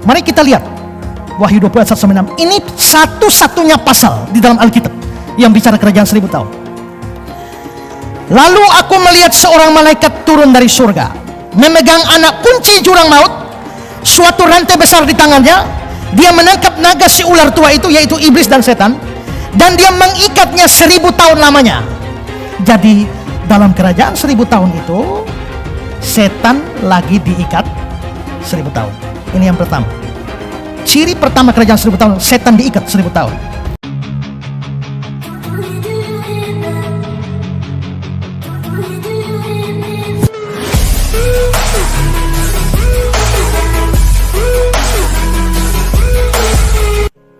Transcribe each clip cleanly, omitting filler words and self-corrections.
Mari kita lihat Wahyu 20 ayat 1-6. Ini satu-satunya pasal di dalam Alkitab yang bicara kerajaan 1000 tahun. Lalu aku melihat seorang malaikat turun dari surga, memegang anak kunci jurang maut, suatu rantai besar di tangannya. Dia menangkap naga si ular tua itu, yaitu iblis dan setan, dan dia mengikatnya 1000 tahun lamanya. Jadi dalam kerajaan 1000 tahun itu, setan lagi diikat 1000 tahun. Ini yang pertama. Ciri pertama kerajaan 1000 tahun, setan diikat 1000 tahun.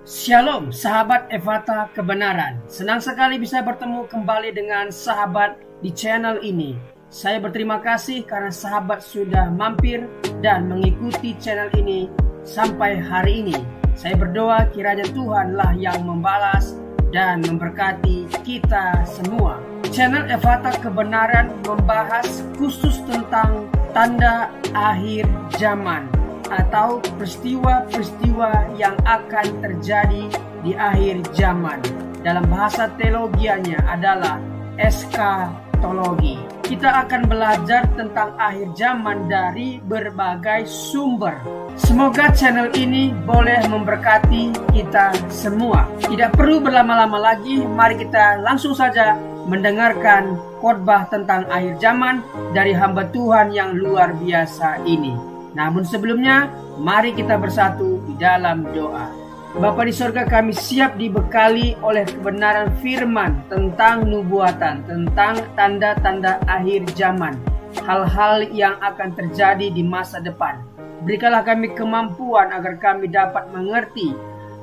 Shalom sahabat Evata Kebenaran. Senang sekali bisa bertemu kembali dengan sahabat di channel ini. Saya berterima kasih karena sahabat sudah mampir dan mengikuti channel ini sampai hari ini. Saya berdoa kiranya Tuhanlah yang membalas dan memberkati kita semua. Channel Evata Kebenaran membahas khusus tentang tanda akhir zaman atau peristiwa-peristiwa yang akan terjadi di akhir zaman. Dalam bahasa teologianya adalah eskatologi. Kita akan belajar tentang akhir zaman dari berbagai sumber. Semoga channel ini boleh memberkati kita semua. Tidak perlu berlama-lama lagi, mari kita langsung saja mendengarkan khotbah tentang akhir zaman dari hamba Tuhan yang luar biasa ini. Namun sebelumnya, mari kita bersatu di dalam doa. Bapa di sorga, kami siap dibekali oleh kebenaran firman tentang nubuatan, tentang tanda-tanda akhir zaman, hal-hal yang akan terjadi di masa depan. Berikanlah kami kemampuan agar kami dapat mengerti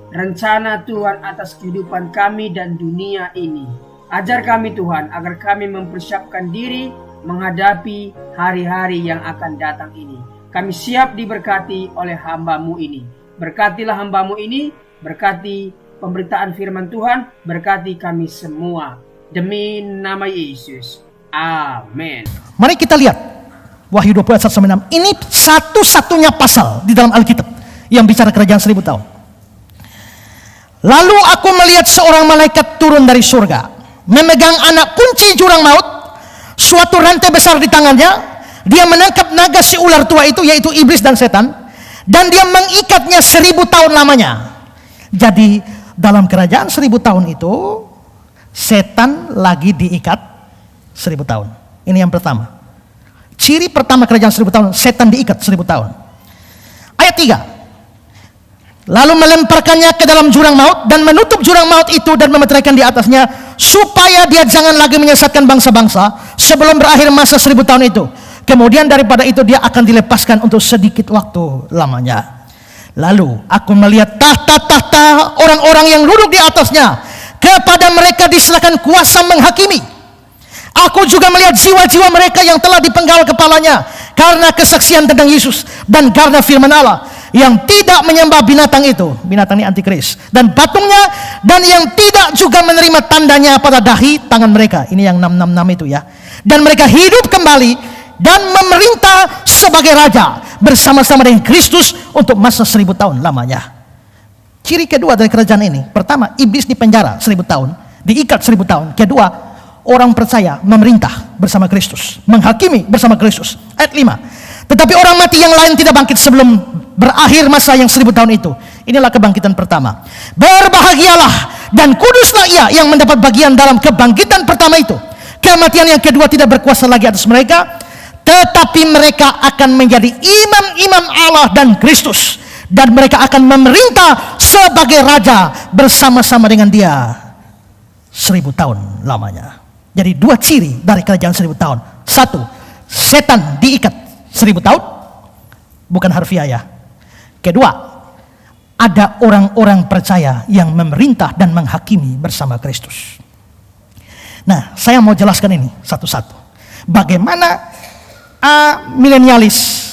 rencana Tuhan atas kehidupan kami dan dunia ini. Ajar kami Tuhan agar kami mempersiapkan diri menghadapi hari-hari yang akan datang ini. Kami siap diberkati oleh hamba-Mu ini. Berkatilah hamba-Mu ini, berkati pemberitaan firman Tuhan, berkati kami semua. Demi nama Yesus. Amin. Mari kita lihat Wahyu 20 ayat 1-6. Ini satu-satunya pasal di dalam Alkitab yang bicara kerajaan 1000 tahun. Lalu aku melihat seorang malaikat turun dari surga, memegang anak kunci jurang maut, suatu rantai besar di tangannya. Dia menangkap naga si ular tua itu, yaitu iblis dan setan, dan dia mengikatnya 1000 tahun lamanya. Jadi dalam kerajaan 1000 tahun itu, setan lagi diikat 1000 tahun. Ini yang pertama. Ciri pertama kerajaan 1000 tahun, setan diikat 1000 tahun. Ayat 3. Lalu melemparkannya ke dalam jurang maut dan menutup jurang maut itu dan memeteraikan di atasnya, supaya dia jangan lagi menyesatkan bangsa-bangsa sebelum berakhir masa 1000 tahun itu. Kemudian daripada itu dia akan dilepaskan untuk sedikit waktu lamanya. Lalu aku melihat tahta-tahta orang-orang yang duduk di atasnya. Kepada mereka diserahkan kuasa menghakimi. Aku juga melihat jiwa-jiwa mereka yang telah dipenggal kepalanya karena kesaksian tentang Yesus dan karena firman Allah, yang tidak menyembah binatang itu. Binatang ini antikris dan patungnya, dan yang tidak juga menerima tandanya pada dahi tangan mereka. Ini yang 666 itu ya. Dan mereka hidup kembali dan memerintah sebagai raja bersama-sama dengan Kristus untuk masa 1000 tahun lamanya. Ciri kedua dari kerajaan ini, pertama, iblis dipenjara 1000 tahun, diikat 1000 tahun. Kedua, orang percaya memerintah bersama Kristus, menghakimi bersama Kristus. Ayat 5. Tetapi orang mati yang lain tidak bangkit sebelum berakhir masa yang 1000 tahun itu. Inilah kebangkitan pertama. Berbahagialah dan kuduslah ia yang mendapat bagian dalam kebangkitan pertama itu. Kematian yang kedua tidak berkuasa lagi atas mereka, tetapi mereka akan menjadi imam-imam Allah dan Kristus, dan mereka akan memerintah sebagai raja bersama-sama dengan dia 1000 tahun lamanya. Jadi dua ciri dari kerajaan 1000 tahun. Satu, setan diikat 1000 tahun, bukan harfiah ya. Kedua, ada orang-orang percaya yang memerintah dan menghakimi bersama Kristus. Nah, saya mau jelaskan ini satu-satu. Bagaimana milenialis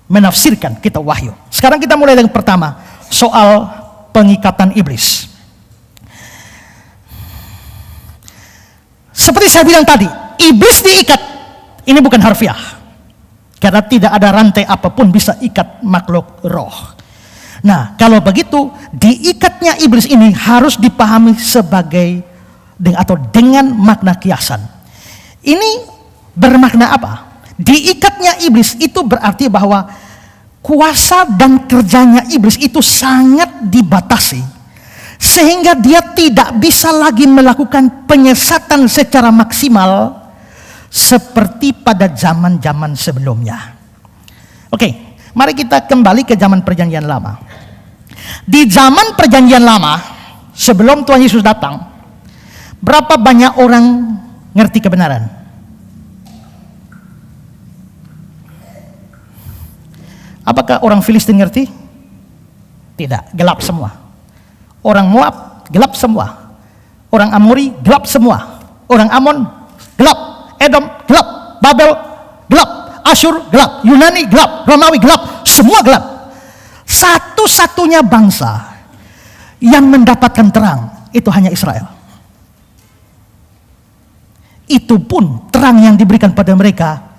menafsirkan kitab Wahyu. Sekarang kita mulai dengan pertama, soal pengikatan iblis. Seperti saya bilang tadi, iblis diikat, ini bukan harfiah. Karena tidak ada rantai apapun bisa ikat makhluk roh. Nah, kalau begitu, diikatnya iblis ini harus dipahami sebagai dengan makna kiasan. Ini bermakna apa? Diikatnya iblis itu berarti bahwa kuasa dan kerjanya iblis itu sangat dibatasi, sehingga dia tidak bisa lagi melakukan penyesatan secara maksimal seperti pada zaman-zaman sebelumnya. Oke, mari kita kembali ke zaman Perjanjian Lama. Di zaman Perjanjian Lama, sebelum Tuhan Yesus datang, berapa banyak orang ngerti kebenaran? Apakah orang Filistin ngerti? Tidak, gelap semua. Orang Moab gelap semua. Orang Amori gelap semua. Orang Amon gelap. Edom gelap. Babel gelap. Asyur gelap. Yunani gelap. Romawi gelap. Semua gelap. Satu-satunya bangsa yang mendapatkan terang itu hanya Israel. Itu pun terang yang diberikan pada mereka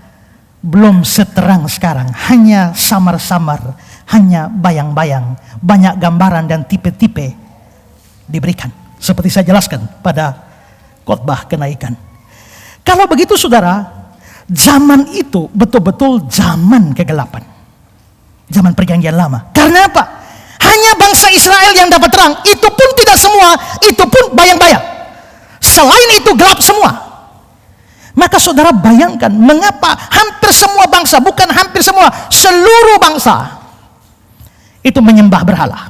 belum seterang sekarang, hanya samar-samar, hanya bayang-bayang, banyak gambaran dan tipe-tipe diberikan. Seperti saya jelaskan pada khotbah kenaikan. Kalau begitu saudara, zaman itu betul-betul zaman kegelapan. Zaman Perjanjian Lama. Karena apa? Hanya bangsa Israel yang dapat terang. Itu pun tidak semua, itu pun bayang-bayang. Selain itu gelap semua. Maka saudara bayangkan mengapa hampir semua bangsa, bukan hampir semua, seluruh bangsa itu menyembah berhala.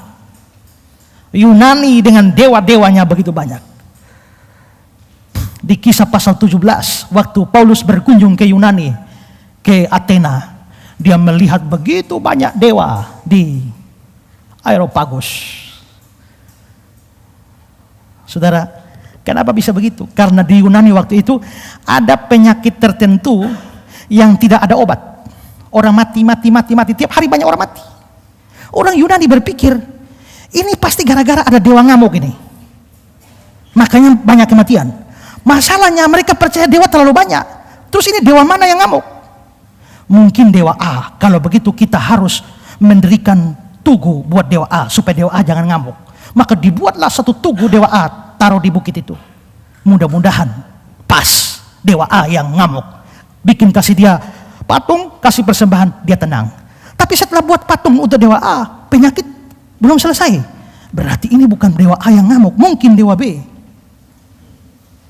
Yunani dengan dewa-dewanya begitu banyak. Di Kisah pasal 17, waktu Paulus berkunjung ke Yunani, ke Athena, dia melihat begitu banyak dewa di Areopagus. Saudara, kenapa bisa begitu? Karena di Yunani waktu itu ada penyakit tertentu yang tidak ada obat. Orang mati. Tiap hari banyak orang mati. Orang Yunani berpikir, ini pasti gara-gara ada dewa ngamuk ini. Makanya banyak kematian. Masalahnya mereka percaya dewa terlalu banyak. Terus ini dewa mana yang ngamuk? Mungkin dewa A. Kalau begitu kita harus mendirikan tugu buat dewa A, supaya dewa A jangan ngamuk. Maka dibuatlah satu tugu dewa A, taruh di bukit itu. Mudah-mudahan pas dewa A yang ngamuk. Bikin kasih dia patung, kasih persembahan, dia tenang. Tapi setelah buat patung untuk dewa A, penyakit belum selesai. Berarti ini bukan dewa A yang ngamuk, mungkin dewa B.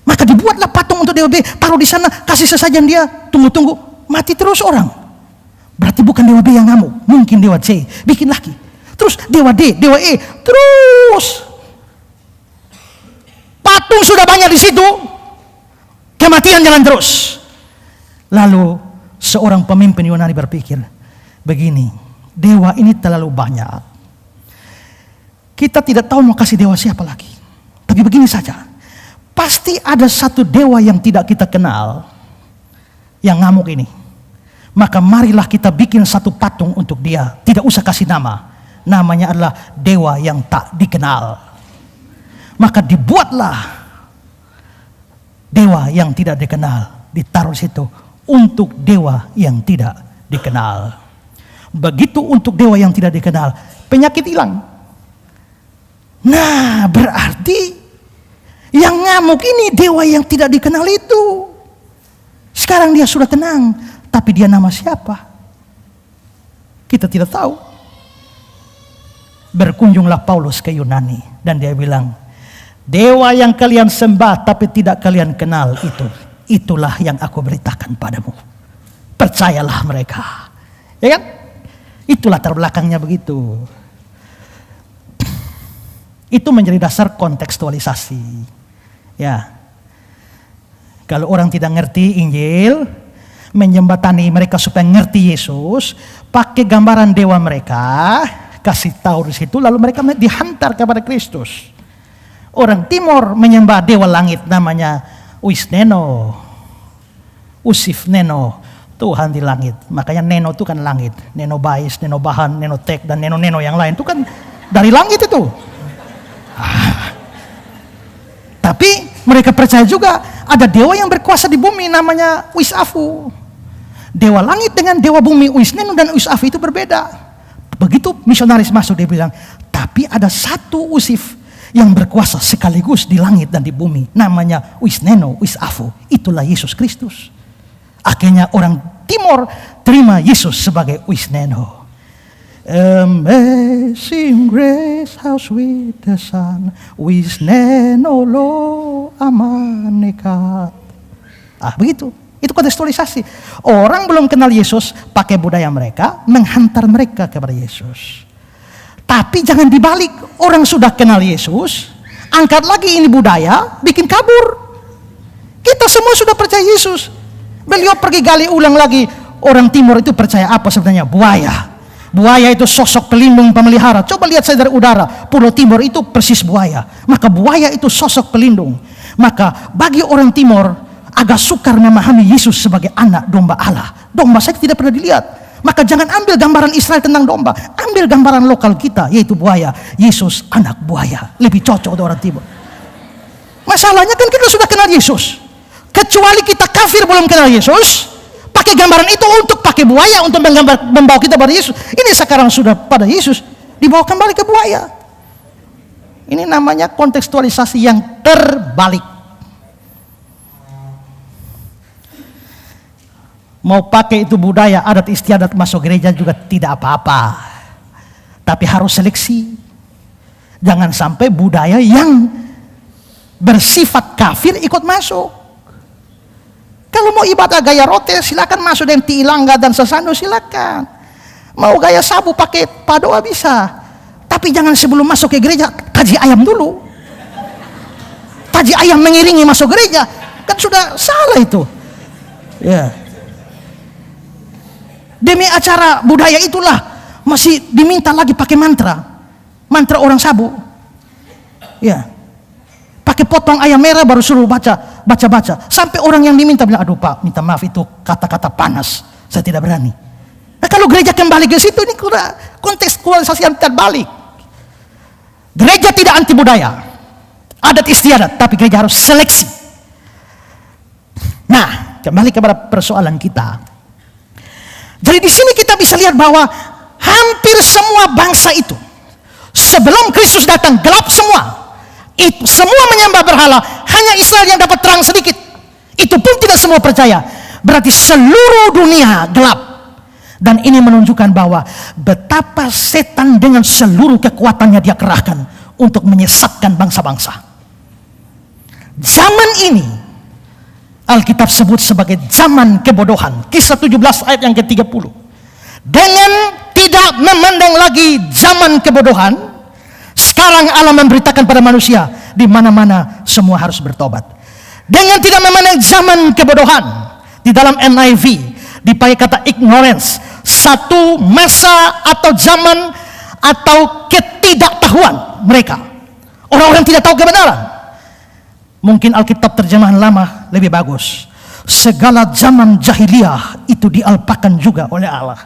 Maka dibuatlah patung untuk dewa B, taruh di sana, kasih sesajen dia, tunggu-tunggu, mati terus orang. Berarti bukan dewa B yang ngamuk, mungkin dewa C. Bikin lagi. Terus dewa D, dewa E, terus. Patung sudah banyak di situ, kematian jalan terus. Lalu seorang pemimpin Yunani berpikir, begini, dewa ini terlalu banyak. Kita tidak tahu mau kasih dewa siapa lagi. Tapi begini saja, pasti ada satu dewa yang tidak kita kenal, yang ngamuk ini. Maka marilah kita bikin satu patung untuk dia, tidak usah kasih nama. Namanya adalah dewa yang tak dikenal. Maka dibuatlah dewa yang tidak dikenal, ditaruh situ untuk dewa yang tidak dikenal. Begitu untuk dewa yang tidak dikenal, penyakit hilang. Nah, berarti yang ngamuk ini dewa yang tidak dikenal itu. Sekarang dia sudah tenang, tapi dia nama siapa? Kita tidak tahu. Berkunjunglah Paulus ke Yunani dan dia bilang, dewa yang kalian sembah tapi tidak kalian kenal itulah yang aku beritakan padamu. Percayalah mereka. Ya kan? Itulah latar belakangnya begitu. Itu menjadi dasar kontekstualisasi. Ya. Kalau orang tidak ngerti Injil, menjembatani mereka supaya ngerti Yesus, pakai gambaran dewa mereka, kasih tahu di situ, lalu mereka dihantar kepada Kristus. Orang Timur menyembah dewa langit namanya Wisneno, Usif Neno, Tuhan di langit. Makanya Neno itu kan langit. Neno Bais, Neno Bahan, Neno Tek, dan Neno yang lain itu kan dari langit itu. Tapi mereka percaya juga ada dewa yang berkuasa di bumi namanya Wisafu. Dewa langit dengan dewa bumi, Wisnenu dan Wisafu itu berbeda. Begitu misionaris masuk, dia bilang, tapi ada satu Usif yang berkuasa sekaligus di langit dan di bumi. Namanya Wisnenu, Wisafu. Itulah Yesus Kristus. Akhirnya orang Timur terima Yesus sebagai Wisnenu. Amazing grace, how sweet the sound, Wisnenu lo amanekat. Begitu. Itu kontekstualisasi. Orang belum kenal Yesus, pakai budaya mereka, menghantar mereka kepada Yesus. Tapi jangan dibalik. Orang sudah kenal Yesus, angkat lagi ini budaya, bikin kabur. Kita semua sudah percaya Yesus. Beliau pergi gali ulang lagi. Orang Timur itu percaya apa sebenarnya? Buaya. Buaya itu sosok pelindung pemelihara. Coba lihat saya dari udara. Pulau Timur itu persis buaya. Maka buaya itu sosok pelindung. Maka bagi orang Timur agak sukar memahami Yesus sebagai anak domba Allah. Domba saya tidak pernah dilihat. Maka jangan ambil gambaran Israel tentang domba. Ambil gambaran lokal kita, yaitu buaya. Yesus anak buaya. Lebih cocok untuk orang Timur. Masalahnya kan kita sudah kenal Yesus. Kecuali kita kafir belum kenal Yesus, pakai gambaran itu untuk pakai buaya, untuk membawa kita pada Yesus. Ini sekarang sudah pada Yesus, dibawa kembali ke buaya. Ini namanya kontekstualisasi yang terbalik. Mau pakai itu budaya, adat istiadat masuk gereja juga tidak apa-apa. Tapi harus seleksi. Jangan sampai budaya yang bersifat kafir ikut masuk. Kalau mau ibadah gaya rote, silakan masuk dengan tiilangga dan sesando, silakan. Mau gaya sabu pakai padoa bisa. Tapi jangan sebelum masuk ke gereja, kaji ayam dulu. Kaji ayam mengiringi masuk gereja. Kan sudah salah itu. Ya. Demi acara budaya itulah masih diminta lagi pakai mantra orang sabu, ya, pakai potong ayam merah baru suruh baca, sampai orang yang diminta bilang, aduh Pak, minta maaf itu kata-kata panas, saya tidak berani. Nah kalau gereja kembali ke situ, ini kontekstualisasi yang terbalik. Gereja tidak anti budaya, adat istiadat, tapi gereja harus seleksi. Nah, kembali kepada persoalan kita. Jadi di sini kita bisa lihat bahwa hampir semua bangsa itu sebelum Kristus datang gelap semua. Itu semua menyembah berhala, hanya Israel yang dapat terang sedikit. Itu pun tidak semua percaya. Berarti seluruh dunia gelap. Dan ini menunjukkan bahwa betapa setan dengan seluruh kekuatannya dia kerahkan untuk menyesatkan bangsa-bangsa. Zaman ini Alkitab sebut sebagai zaman kebodohan. Kisah 17 ayat yang ke-30. Dengan tidak memandang lagi zaman kebodohan, sekarang Allah memberitakan pada manusia, di mana-mana semua harus bertobat. Dengan tidak memandang zaman kebodohan, di dalam NIV dipakai kata ignorance, satu masa atau zaman atau ketidaktahuan mereka. Orang-orang tidak tahu kebenaran. Mungkin Alkitab terjemahan lama lebih bagus. Segala zaman jahiliyah itu dialpakan juga oleh Allah.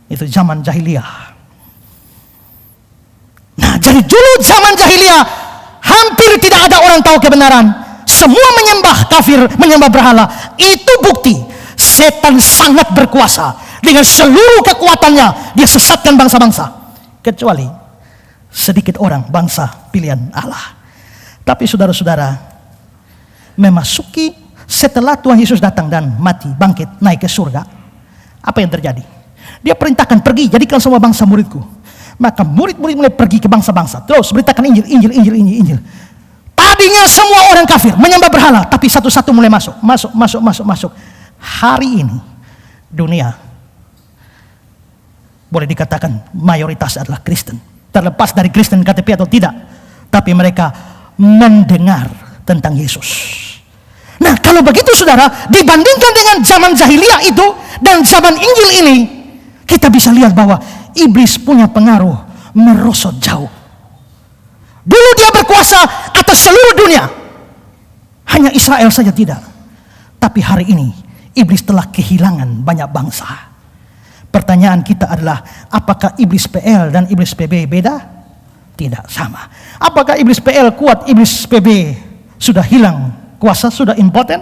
Itu zaman jahiliyah. Nah, jadi dulu zaman jahiliyah hampir tidak ada orang tahu kebenaran. Semua menyembah kafir, menyembah berhala. Itu bukti setan sangat berkuasa. Dengan seluruh kekuatannya dia sesatkan bangsa-bangsa. Kecuali sedikit orang bangsa pilihan Allah. Tapi saudara-saudara, memasuki setelah Tuhan Yesus datang dan mati, bangkit, naik ke surga, apa yang terjadi? Dia perintahkan, pergi, jadikan semua bangsa muridku. Maka murid-murid mulai pergi ke bangsa-bangsa, terus beritakan Injil. Tadinya semua orang kafir menyembah berhala, tapi satu-satu mulai masuk. Hari ini dunia boleh dikatakan mayoritas adalah Kristen. Terlepas dari Kristen KTP atau tidak, tapi mereka mendengar tentang Yesus. Nah, kalau begitu saudara, dibandingkan dengan zaman jahiliyah itu dan zaman Injil ini, kita bisa lihat bahwa iblis punya pengaruh merosot jauh. Dulu dia berkuasa atas seluruh dunia, hanya Israel saja tidak. Tapi hari ini iblis telah kehilangan banyak bangsa. Pertanyaan kita adalah, apakah iblis PL dan iblis PB beda? Tidak, sama. Apakah iblis PL kuat, iblis PB sudah hilang kuasa, sudah impoten?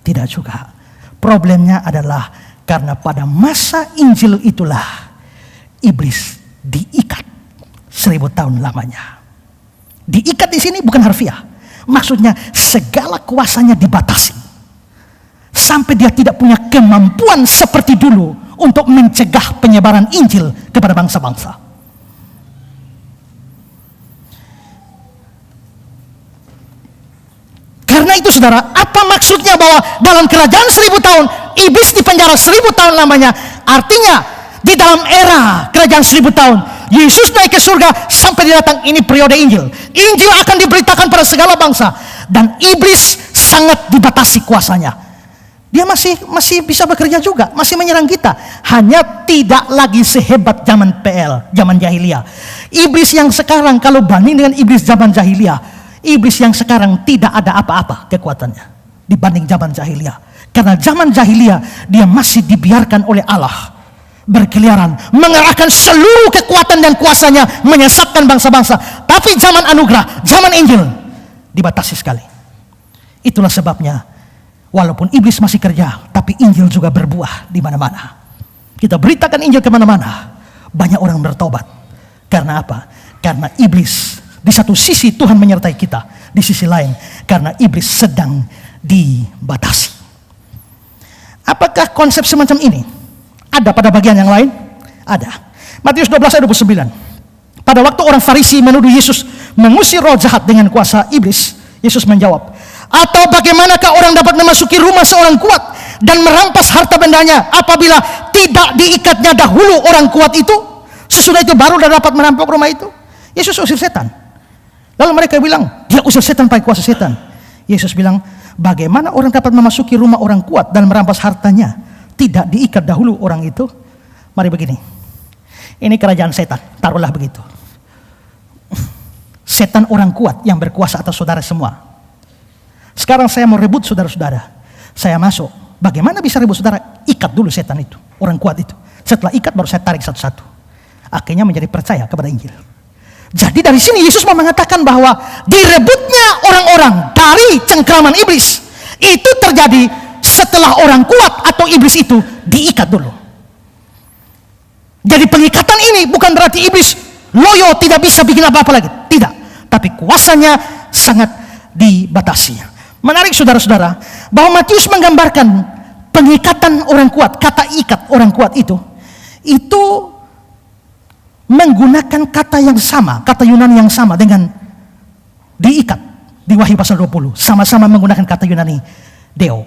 Tidak juga. Problemnya adalah Karena pada masa Injil itulah iblis diikat 1000 tahun lamanya. Diikat di sini bukan harfiah. Maksudnya segala kuasanya dibatasi. Sampai dia tidak punya kemampuan seperti dulu untuk mencegah penyebaran Injil kepada bangsa-bangsa. Karena itu saudara, apa maksudnya bahwa dalam kerajaan 1000 tahun, iblis dipenjara 1000 tahun lamanya? Artinya, di dalam era kerajaan 1000 tahun, Yesus naik ke surga sampai dia datang, ini periode Injil. Injil akan diberitakan pada segala bangsa. Dan iblis sangat dibatasi kuasanya. Dia masih bisa bekerja juga, masih menyerang kita. Hanya tidak lagi sehebat zaman PL, zaman jahiliyah. Iblis yang sekarang kalau banding dengan iblis zaman jahiliyah, iblis yang sekarang tidak ada apa-apa kekuatannya dibanding zaman jahiliyah. Karena zaman jahiliyah dia masih dibiarkan oleh Allah berkeliaran, mengerahkan seluruh kekuatan dan kuasanya menyesatkan bangsa-bangsa. Tapi zaman anugerah, zaman Injil dibatasi sekali. Itulah sebabnya walaupun iblis masih kerja, tapi Injil juga berbuah di mana-mana. Kita beritakan Injil kemana-mana, banyak orang bertobat. Karena apa? Karena iblis di satu sisi Tuhan menyertai kita, di sisi lain karena iblis sedang dibatasi. Apakah konsep semacam ini ada pada bagian yang lain? Ada. Matius 12 ayat 29. Pada waktu orang Farisi menuduh Yesus mengusir roh jahat dengan kuasa iblis, Yesus menjawab, atau bagaimanakah orang dapat memasuki rumah seorang kuat dan merampas harta bendanya apabila tidak diikatnya dahulu orang kuat itu? Sesudah itu baru dia dapat merampok rumah itu. Yesus usir setan. Lalu mereka bilang, dia usir setan pakai kuasa setan. Yesus bilang, bagaimana orang dapat memasuki rumah orang kuat dan merampas hartanya? Tidak diikat dahulu orang itu. Mari begini, ini kerajaan setan, taruhlah begitu. Setan orang kuat yang berkuasa atas saudara semua. Sekarang saya mau rebut saudara-saudara. Saya masuk, bagaimana bisa rebut saudara? Ikat dulu setan itu, orang kuat itu. Setelah ikat baru saya tarik satu-satu. Akhirnya menjadi percaya kepada Injil. Jadi dari sini Yesus mau mengatakan bahwa direbutnya orang-orang dari cengkraman iblis itu terjadi setelah orang kuat atau iblis itu diikat dulu. Jadi pengikatan ini bukan berarti iblis loyo tidak bisa bikin apa-apa lagi. Tidak. Tapi kuasanya sangat dibatasi. Menarik saudara-saudara, bahwa Matius menggambarkan pengikatan orang kuat, kata ikat orang kuat itu menggunakan kata yang sama, kata Yunani yang sama dengan diikat di Wahyu pasal 20. Sama-sama menggunakan kata Yunani deo.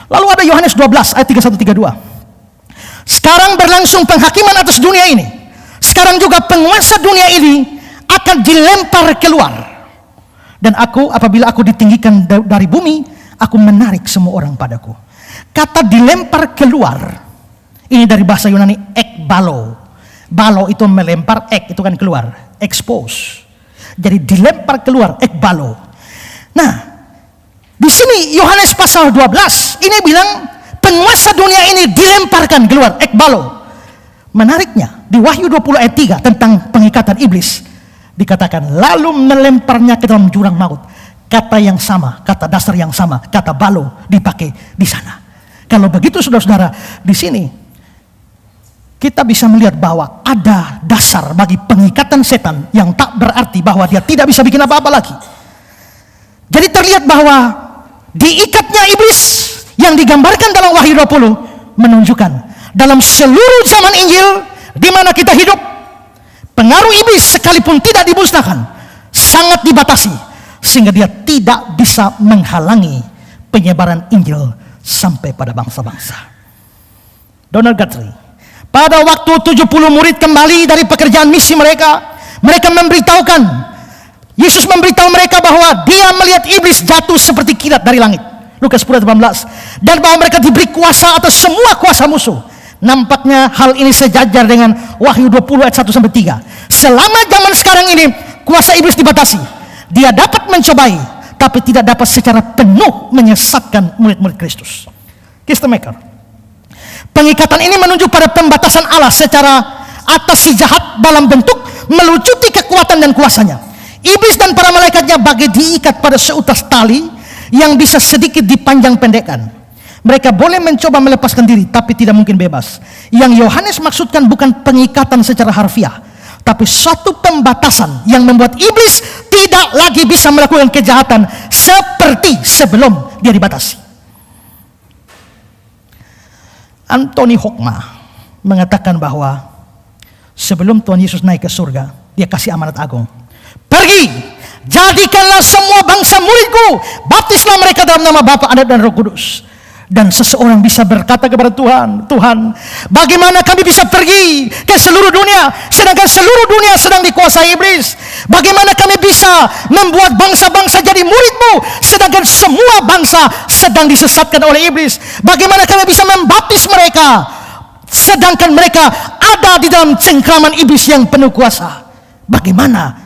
Lalu ada Yohanes 12 ayat 31-32. Sekarang berlangsung penghakiman atas dunia ini. Sekarang juga penguasa dunia ini akan dilempar keluar. Dan aku, apabila aku ditinggikan dari bumi, aku menarik semua orang padaku. Kata dilempar keluar, ini dari bahasa Yunani ekbalo. Balo itu melempar, ek itu kan keluar, expose. Jadi dilempar keluar, ekbalo. Nah, di sini Yohanes pasal 12 ini bilang penguasa dunia ini dilemparkan keluar, ekbalo. Menariknya di Wahyu 20 ayat 3 tentang pengikatan iblis dikatakan lalu melemparnya ke dalam jurang maut. Kata yang sama, kata dasar yang sama, kata balo dipakai di sana. Kalau begitu saudara-saudara, di sini kita bisa melihat bahwa ada dasar bagi pengikatan setan yang tak berarti bahwa dia tidak bisa bikin apa-apa lagi. Jadi terlihat bahwa diikatnya iblis yang digambarkan dalam Wahyu 20 menunjukkan dalam seluruh zaman Injil di mana kita hidup, pengaruh iblis sekalipun tidak dimusnahkan sangat dibatasi sehingga dia tidak bisa menghalangi penyebaran Injil sampai pada bangsa-bangsa. Donald Guthrie, pada waktu 70 murid kembali dari pekerjaan misi mereka memberitahukan, Yesus memberitahu mereka bahwa dia melihat iblis jatuh seperti kilat dari langit. Lukas 10:18. Dan bahwa mereka diberi kuasa atas semua kuasa musuh. Nampaknya hal ini sejajar dengan Wahyu 20 ayat 1-3. Selama zaman sekarang ini kuasa iblis dibatasi. Dia dapat mencobai, tapi tidak dapat secara penuh menyesatkan murid-murid Kristus. Kistemaker, pengikatan ini menunjuk pada pembatasan Allah secara atas si jahat dalam bentuk melucuti kekuatan dan kuasanya. Iblis dan para malaikatnya bagai diikat pada seutas tali yang bisa sedikit dipanjang pendekkan. Mereka boleh mencoba melepaskan diri, tapi tidak mungkin bebas. Yang Yohanes maksudkan bukan pengikatan secara harfiah, tapi suatu pembatasan yang membuat iblis tidak lagi bisa melakukan kejahatan seperti sebelum dia dibatasi. Anthony Hoekma mengatakan bahwa sebelum Tuhan Yesus naik ke surga, dia kasih amanat agung. Pergi, jadikanlah semua bangsa muridku, baptislah mereka dalam nama Bapa, Anak dan Roh Kudus. Dan seseorang bisa berkata kepada Tuhan, Tuhan, bagaimana kami bisa pergi ke seluruh dunia, sedangkan seluruh dunia sedang dikuasai iblis? Bagaimana kami bisa membuat bangsa-bangsa jadi murid-Mu, sedangkan semua bangsa sedang disesatkan oleh iblis? Bagaimana kami bisa membaptis mereka, sedangkan mereka ada di dalam cengkraman iblis yang penuh kuasa? Bagaimana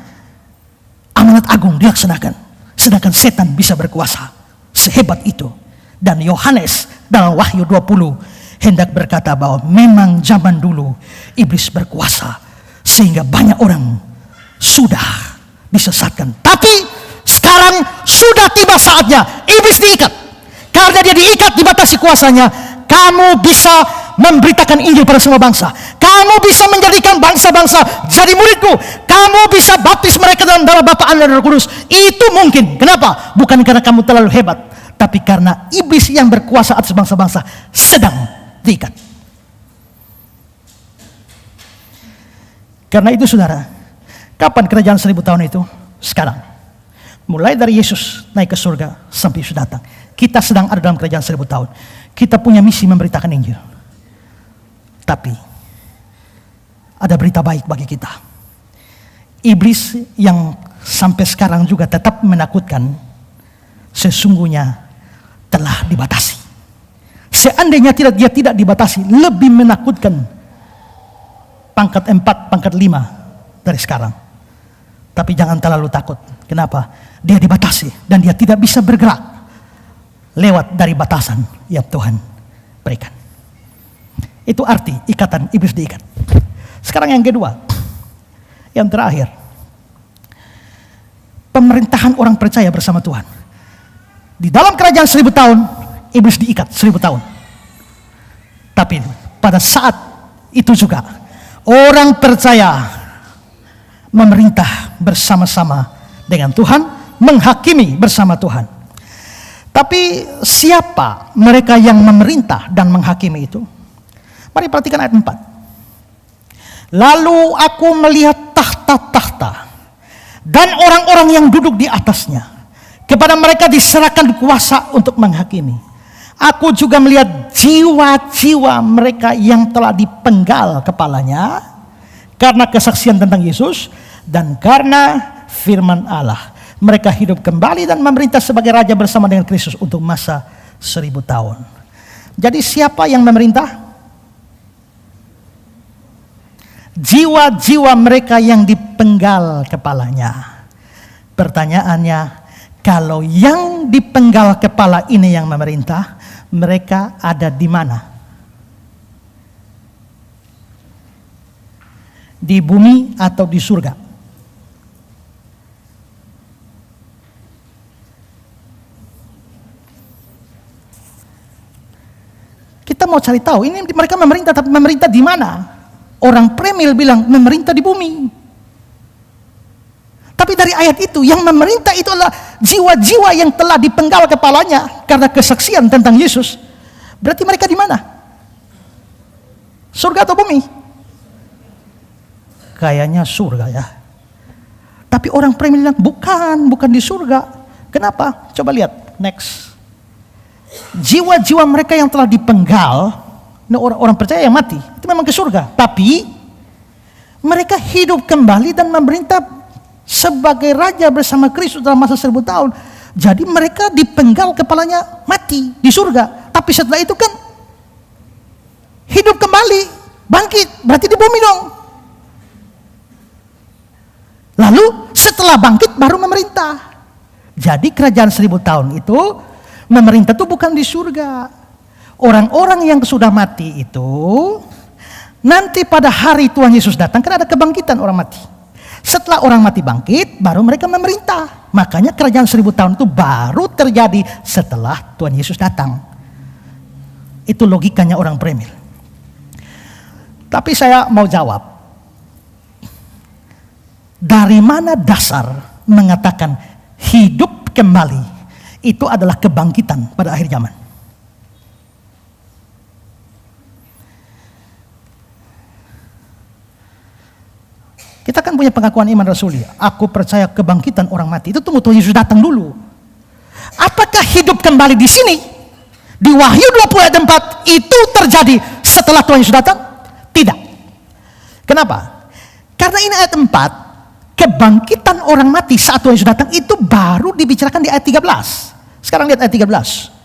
amanat agung dilaksanakan, sedangkan setan bisa berkuasa sehebat itu? Dan Yohanes dalam Wahyu 20 hendak berkata bahwa memang zaman dulu iblis berkuasa sehingga banyak orang sudah disesatkan. Tapi sekarang sudah tiba saatnya iblis diikat. Karena dia diikat, dibatasi kuasanya, kamu bisa memberitakan Injil pada semua bangsa. Kamu bisa menjadikan bangsa-bangsa jadi muridku. Kamu bisa baptis mereka dalam nama Bapa, Anak dan Roh Kudus. Itu mungkin. Kenapa? Bukan karena kamu terlalu hebat, tapi karena iblis yang berkuasa atas bangsa-bangsa sedang diikat. Karena itu saudara, kapan kerajaan 1000 tahun itu? Sekarang. Mulai dari Yesus naik ke surga sampai Yesus datang. Kita sedang ada dalam kerajaan 1000 tahun. Kita punya misi memberitakan Injil. Tapi ada berita baik bagi kita. Iblis yang sampai sekarang juga tetap menakutkan, sesungguhnya telah dibatasi. Seandainya dia tidak dibatasi, lebih menakutkan pangkat 4, pangkat 5 dari sekarang. Tapi jangan terlalu takut. Kenapa? Dia dibatasi dan dia tidak bisa bergerak lewat dari batasan yang Tuhan berikan. Itu arti ikatan iblis diikat. Sekarang yang kedua, yang terakhir, pemerintahan orang percaya bersama Tuhan. Di dalam kerajaan 1000 tahun, iblis diikat 1000 tahun. Tapi pada saat itu juga, orang percaya memerintah bersama-sama dengan Tuhan, menghakimi bersama Tuhan. Tapi siapa mereka yang memerintah dan menghakimi itu? Mari perhatikan ayat 4. Lalu aku melihat tahta-tahta dan orang-orang yang duduk di atasnya. Kepada mereka diserahkan kuasa untuk menghakimi. Aku juga melihat jiwa-jiwa mereka yang telah dipenggal kepalanya karena kesaksian tentang Yesus dan karena firman Allah. Mereka hidup kembali dan memerintah sebagai raja bersama dengan Kristus untuk masa 1000 tahun. Jadi siapa yang memerintah? Jiwa-jiwa mereka yang dipenggal kepalanya. Pertanyaannya, kalau yang dipenggal kepala ini yang memerintah, mereka ada di mana? Di bumi atau di surga? Kita mau cari tahu, ini mereka memerintah, tapi memerintah di mana? Orang Premil bilang memerintah di bumi. Tapi dari ayat itu, yang memerintah itu adalah jiwa-jiwa yang telah dipenggal kepalanya karena kesaksian tentang Yesus. Berarti mereka di mana? Surga atau bumi? Kayaknya surga ya. Tapi orang Premil bilang bukan di surga. Kenapa? Coba lihat, next. Jiwa-jiwa mereka yang telah dipenggal, orang percaya yang mati, itu memang ke surga. Tapi mereka hidup kembali dan memerintah sebagai raja bersama Kristus dalam masa 1000 tahun. Jadi mereka dipenggal kepalanya mati di surga. Tapi setelah itu kan hidup kembali, bangkit, berarti di bumi dong. Lalu setelah bangkit baru memerintah. Jadi kerajaan 1000 tahun itu memerintah itu bukan di surga. Orang-orang yang sudah mati itu nanti pada hari Tuhan Yesus datang kan ada kebangkitan orang mati. Setelah orang mati bangkit, baru mereka memerintah. Makanya kerajaan 1000 tahun itu baru terjadi setelah Tuhan Yesus datang. Itu logikanya orang Premier. Tapi saya mau jawab, dari mana dasar mengatakan hidup kembali itu adalah kebangkitan pada akhir zaman? Kita kan punya pengakuan iman rasuli. Aku percaya kebangkitan orang mati. Itu tunggu Tuhan Yesus datang dulu. Apakah hidup kembali di sini? Di Wahyu 20 ayat 4 itu terjadi setelah Tuhan Yesus datang? Tidak. Kenapa? Karena ini ayat 4, kebangkitan orang mati saat Tuhan Yesus datang itu baru dibicarakan di ayat 13. Sekarang lihat ayat 13.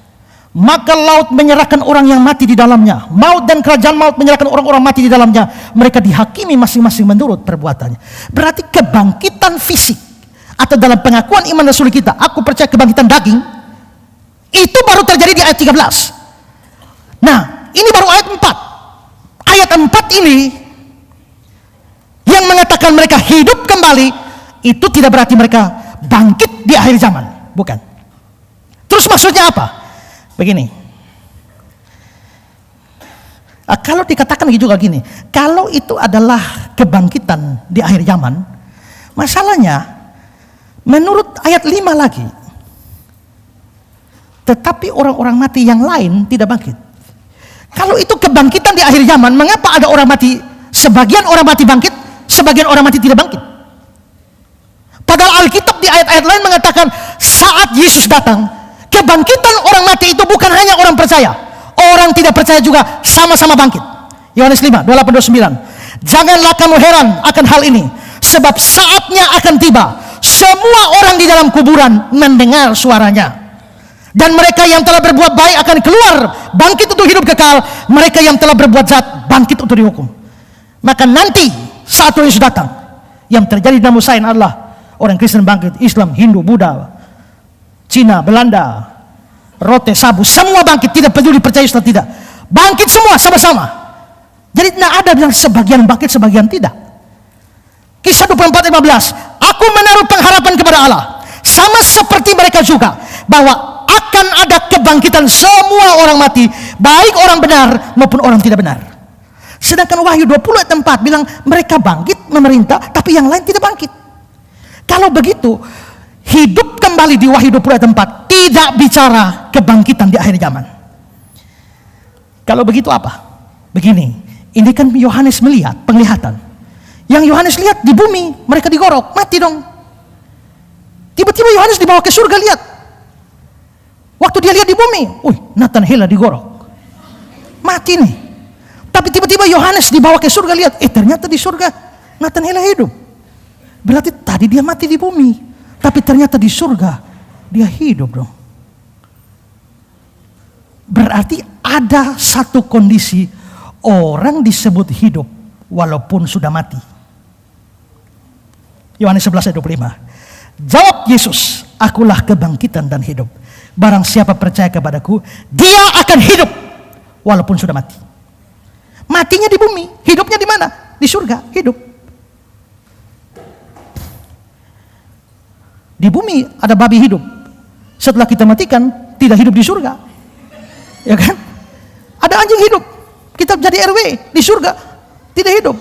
Maka laut menyerahkan orang yang mati di dalamnya. Maut dan kerajaan maut menyerahkan orang-orang mati di dalamnya. Mereka dihakimi masing-masing menurut perbuatannya. Berarti kebangkitan fisik, atau dalam pengakuan iman rasuli kita, aku percaya kebangkitan daging, itu baru terjadi di ayat 13. Nah, ini baru ayat 4. Ayat 4 ini yang mengatakan mereka hidup kembali, itu tidak berarti mereka bangkit di akhir zaman. Bukan. Terus maksudnya apa? Begini, kalau dikatakan juga gini, kalau itu adalah kebangkitan di akhir zaman, masalahnya menurut ayat 5 lagi, tetapi orang-orang mati yang lain tidak bangkit. Kalau itu kebangkitan di akhir zaman, mengapa ada orang mati, sebagian orang mati bangkit, sebagian orang mati tidak bangkit? Padahal Alkitab di ayat-ayat lain mengatakan saat Yesus datang, kebangkitan orang mati itu bukan hanya orang percaya, orang tidak percaya juga sama-sama bangkit. Yohanes 5, 28-29. Janganlah kamu heran akan hal ini, sebab saatnya akan tiba, semua orang di dalam kuburan mendengar suaranya. Dan mereka yang telah berbuat baik akan keluar, bangkit untuk hidup kekal. Mereka yang telah berbuat jahat, bangkit untuk dihukum. Maka nanti saat Tuhan Yesus datang, yang terjadi di Namusain adalah orang Kristen bangkit, Islam, Hindu, Buddha, Cina, Belanda, Rote, Sabu, semua bangkit, tidak peduli percaya atau tidak. Bangkit semua sama-sama. Jadi tidak ada yang sebagian bangkit, sebagian tidak. Kisah 24:15, aku menaruh pengharapan kepada Allah, sama seperti mereka juga, bahwa akan ada kebangkitan semua orang mati, baik orang benar maupun orang tidak benar. Sedangkan Wahyu 20 ayat 4 bilang mereka bangkit memerintah, tapi yang lain tidak bangkit. Kalau begitu, hidup kembali di Wahyu 20 ayat 4 tidak bicara kebangkitan di akhir zaman. Kalau begitu apa? Begini, ini kan Yohanes melihat, penglihatan. Yang Yohanes lihat di bumi, mereka digorok, mati dong. Tiba-tiba Yohanes dibawa ke surga, lihat. Waktu dia lihat di bumi, Nathanael digorok, mati nih. Tapi tiba-tiba Yohanes dibawa ke surga, lihat, ternyata di surga Nathanael hidup. Berarti tadi dia mati di bumi, tapi ternyata di surga dia hidup dong. Berarti ada satu kondisi orang disebut hidup walaupun sudah mati. Yohanes 11 ayat 25. Jawab Yesus, akulah kebangkitan dan hidup. Barang siapa percaya kepadaku, dia akan hidup walaupun sudah mati. Matinya di bumi, hidupnya di mana? Di surga, hidup. Di bumi ada babi hidup. Setelah kita matikan, tidak hidup di surga. Ya kan? Ada anjing hidup. Kita jadi RW di surga, tidak hidup.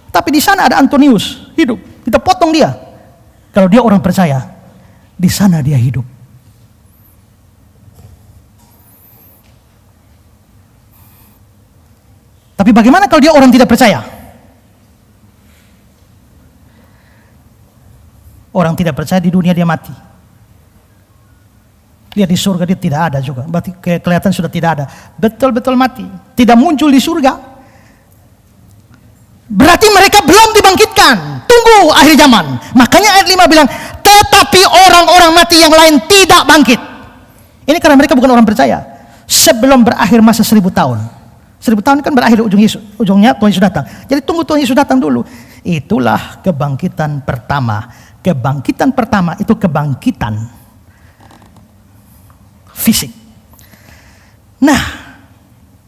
Tapi di sana ada Antonius hidup. Kita potong dia. Kalau dia orang percaya, di sana dia hidup. Tapi bagaimana kalau dia orang tidak percaya? Orang tidak percaya di dunia dia mati. Lihat di surga dia tidak ada juga. Berarti kelihatan sudah tidak ada. Betul-betul mati. Tidak muncul di surga. Berarti mereka belum dibangkitkan. Tunggu akhir zaman. Makanya ayat 5 bilang, tetapi orang-orang mati yang lain tidak bangkit. Ini karena mereka bukan orang percaya. Sebelum berakhir masa 1000 tahun. 1000 tahun kan berakhir ujungnya Tuhan Yesus datang. Jadi tunggu Tuhan Yesus datang dulu. Itulah kebangkitan pertama. Kebangkitan pertama itu kebangkitan fisik. Nah,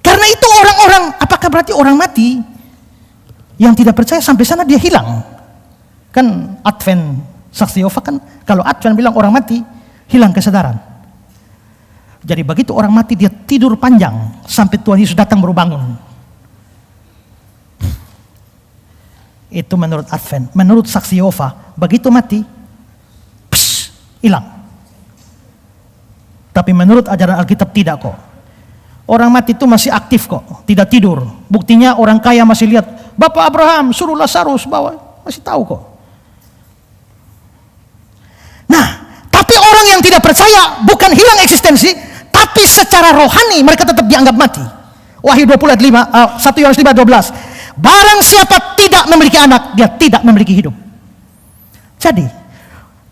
karena itu orang-orang, apakah berarti orang mati yang tidak percaya sampai sana dia hilang? Kan Advent Saksi Yehova kan, kalau Advent bilang orang mati hilang kesadaran. Jadi begitu orang mati dia tidur panjang sampai Tuhan Yesus datang baru bangun. Itu menurut Advent. Menurut saksi Yehova, begitu mati, hilang. Tapi menurut ajaran Alkitab tidak kok. Orang mati itu masih aktif kok, tidak tidur. Buktinya orang kaya masih lihat, Bapak Abraham suruh Lazarus bawa, masih tahu kok. Nah, tapi orang yang tidak percaya bukan hilang eksistensi, tapi secara rohani mereka tetap dianggap mati. Wahyu 20 ayat 1 Yohanes 5:12. Barang siapa tidak memiliki anak, dia tidak memiliki hidup. Jadi,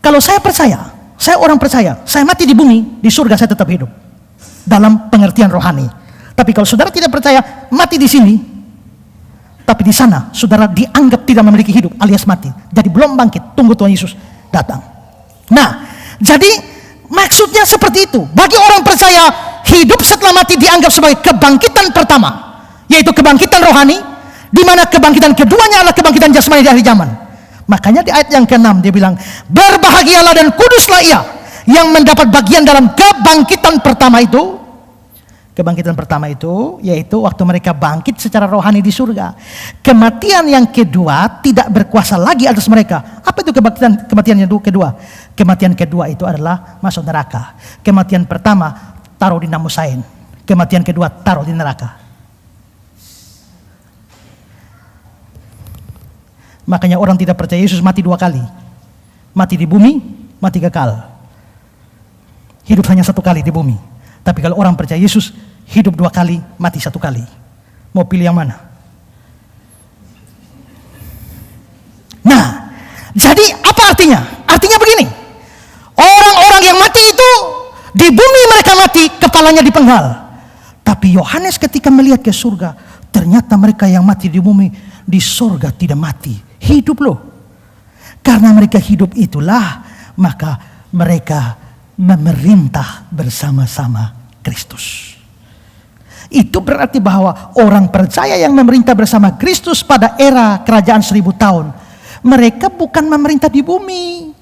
kalau saya percaya, saya orang percaya, saya mati di bumi, di surga saya tetap hidup. Dalam pengertian rohani. Tapi kalau saudara tidak percaya, mati di sini, tapi di sana saudara dianggap tidak memiliki hidup alias mati. Jadi belum bangkit, tunggu Tuhan Yesus datang. Nah, jadi maksudnya seperti itu. Bagi orang percaya, hidup setelah mati dianggap sebagai kebangkitan pertama, yaitu kebangkitan rohani, di mana kebangkitan keduanya adalah kebangkitan jasmani di akhir zaman. Makanya di ayat yang ke-6 dia bilang, berbahagialah dan kuduslah ia yang mendapat bagian dalam kebangkitan pertama itu. Kebangkitan pertama itu yaitu waktu mereka bangkit secara rohani di surga. Kematian yang kedua tidak berkuasa lagi atas mereka. Apa itu kematian yang kedua? Kematian kedua itu adalah masuk neraka. Kematian pertama taruh di namusain. Kematian kedua taruh di neraka. Makanya orang tidak percaya Yesus mati 2 kali. Mati di bumi, mati kekal. Hidup hanya 1 kali di bumi. Tapi kalau orang percaya Yesus, hidup 2 kali, mati 1 kali. Mau pilih yang mana? Nah, jadi apa artinya? Artinya begini. Orang-orang yang mati itu, di bumi mereka mati, kepalanya dipenggal. Tapi Yohanes ketika melihat ke surga, ternyata mereka yang mati di bumi, di surga tidak mati. Hidup loh. Karena mereka hidup itulah, maka mereka memerintah bersama-sama Kristus. Itu berarti bahwa orang percaya yang memerintah bersama Kristus pada era kerajaan 1000 tahun, mereka bukan memerintah di bumi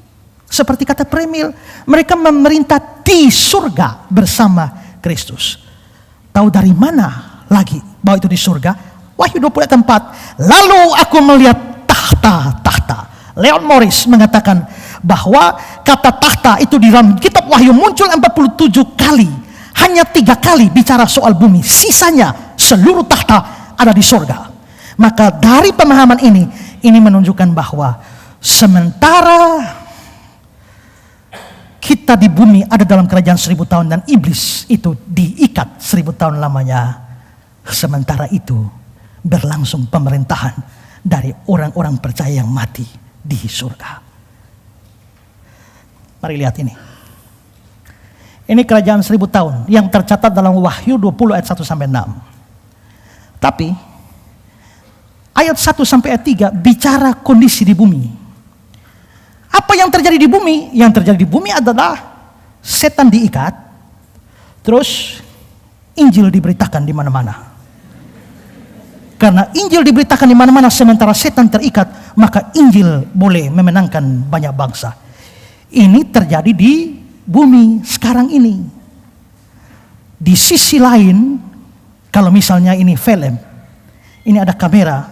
seperti kata Premil, mereka memerintah di surga bersama Kristus. Tahu dari mana lagi bahwa itu di surga? Wahyu 20:4. Lalu aku melihat tahta-tahta. Leon Morris mengatakan bahwa kata tahta itu di dalam kitab Wahyu muncul 47 kali. Hanya 3 kali bicara soal bumi. Sisanya seluruh tahta ada di surga. Maka dari pemahaman ini menunjukkan bahwa sementara kita di bumi ada dalam kerajaan 1000 tahun dan iblis itu diikat 1000 tahun lamanya. Sementara itu berlangsung pemerintahan dari orang-orang percaya yang mati di surga. Mari lihat ini. Ini kerajaan 1000 tahun yang tercatat dalam Wahyu 20 ayat 1-6. Tapi ayat 1 sampai ayat 3 bicara kondisi di bumi. Apa yang terjadi di bumi? Yang terjadi di bumi adalah setan diikat, terus Injil diberitakan di mana-mana. Karena Injil diberitakan di mana-mana sementara setan terikat, maka Injil boleh memenangkan banyak bangsa. Ini terjadi di bumi sekarang ini. Di sisi lain, kalau misalnya ini film, ini ada kamera,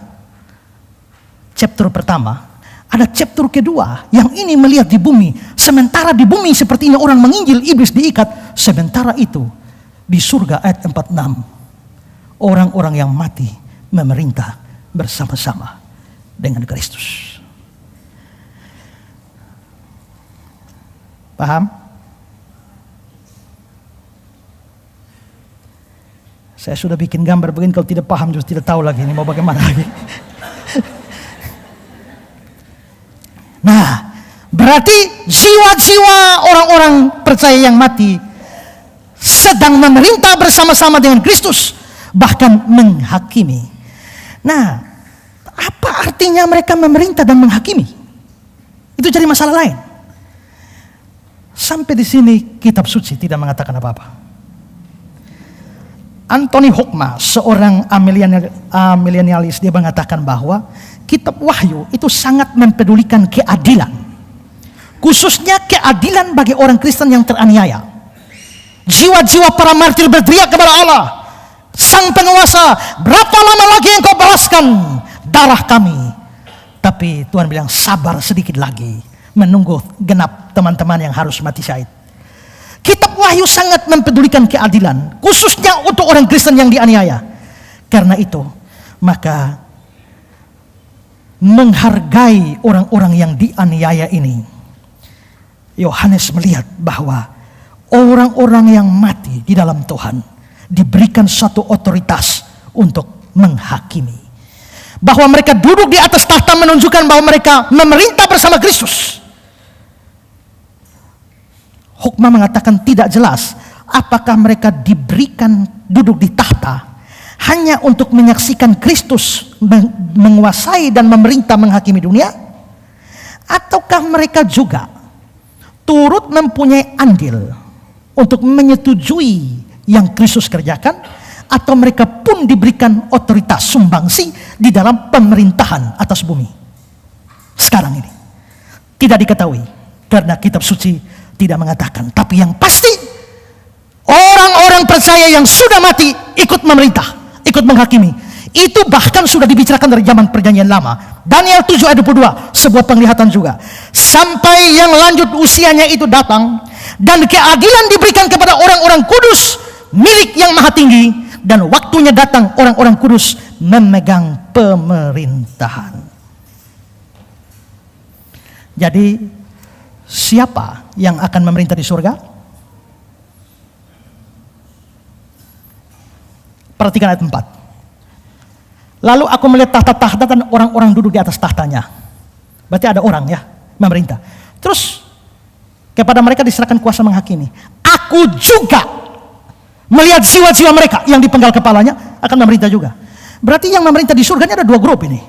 chapter pertama, ada chapter kedua, yang ini melihat di bumi. Sementara di bumi seperti ini orang menginjil, iblis diikat. Sementara itu, di surga ayat 46, orang-orang yang mati memerintah bersama-sama dengan Kristus. Paham? Saya sudah bikin gambar begini, kalau tidak paham justru tidak tahu lagi ini mau bagaimana lagi. Nah, berarti jiwa-jiwa orang-orang percaya yang mati sedang memerintah bersama-sama dengan Kristus, bahkan menghakimi. Nah, apa artinya mereka memerintah dan menghakimi? Itu jadi masalah lain. Sampai di sini kitab suci tidak mengatakan apa-apa. Anthony Hoekma, seorang milenialis, dia mengatakan bahwa kitab Wahyu itu sangat mempedulikan keadilan. Khususnya keadilan bagi orang Kristen yang teraniaya. Jiwa-jiwa para martir berteriak kepada Allah, Sang Penguasa, berapa lama lagi Engkau balaskan darah kami? Tapi Tuhan bilang, sabar sedikit lagi, menunggu genap teman-teman yang harus mati syahid. Kitab Wahyu sangat mempedulikan keadilan, khususnya untuk orang Kristen yang dianiaya. Karena itu, maka menghargai orang-orang yang dianiaya ini, Yohanes melihat bahwa orang-orang yang mati di dalam Tuhan diberikan satu otoritas untuk menghakimi. Bahwa mereka duduk di atas tahta menunjukkan bahwa mereka memerintah bersama Kristus. Hukmah mengatakan tidak jelas apakah mereka diberikan duduk di tahta hanya untuk menyaksikan Kristus menguasai dan memerintah menghakimi dunia, ataukah mereka juga turut mempunyai andil untuk menyetujui yang Kristus kerjakan, atau mereka pun diberikan otoritas sumbangsi di dalam pemerintahan atas bumi sekarang ini. Tidak diketahui karena kitab suci tidak mengatakan. Tapi yang pasti, orang-orang percaya yang sudah mati ikut memerintah, ikut menghakimi. Itu bahkan sudah dibicarakan dari zaman perjanjian lama. Daniel 7 ayat 22, sebuah penglihatan juga. Sampai yang lanjut usianya itu datang, dan keadilan diberikan kepada orang-orang kudus milik yang maha tinggi, dan waktunya datang orang-orang kudus memegang pemerintahan. Jadi siapa yang akan memerintah di surga? Perhatikan ayat 4. Lalu aku melihat tahta-tahta dan orang-orang duduk di atas tahtanya. Berarti ada orang ya, memerintah. Terus kepada mereka diserahkan kuasa menghakimi. Aku juga melihat jiwa-jiwa mereka yang dipenggal kepalanya akan memerintah juga. Berarti yang memerintah di surga ini ada dua grup ini.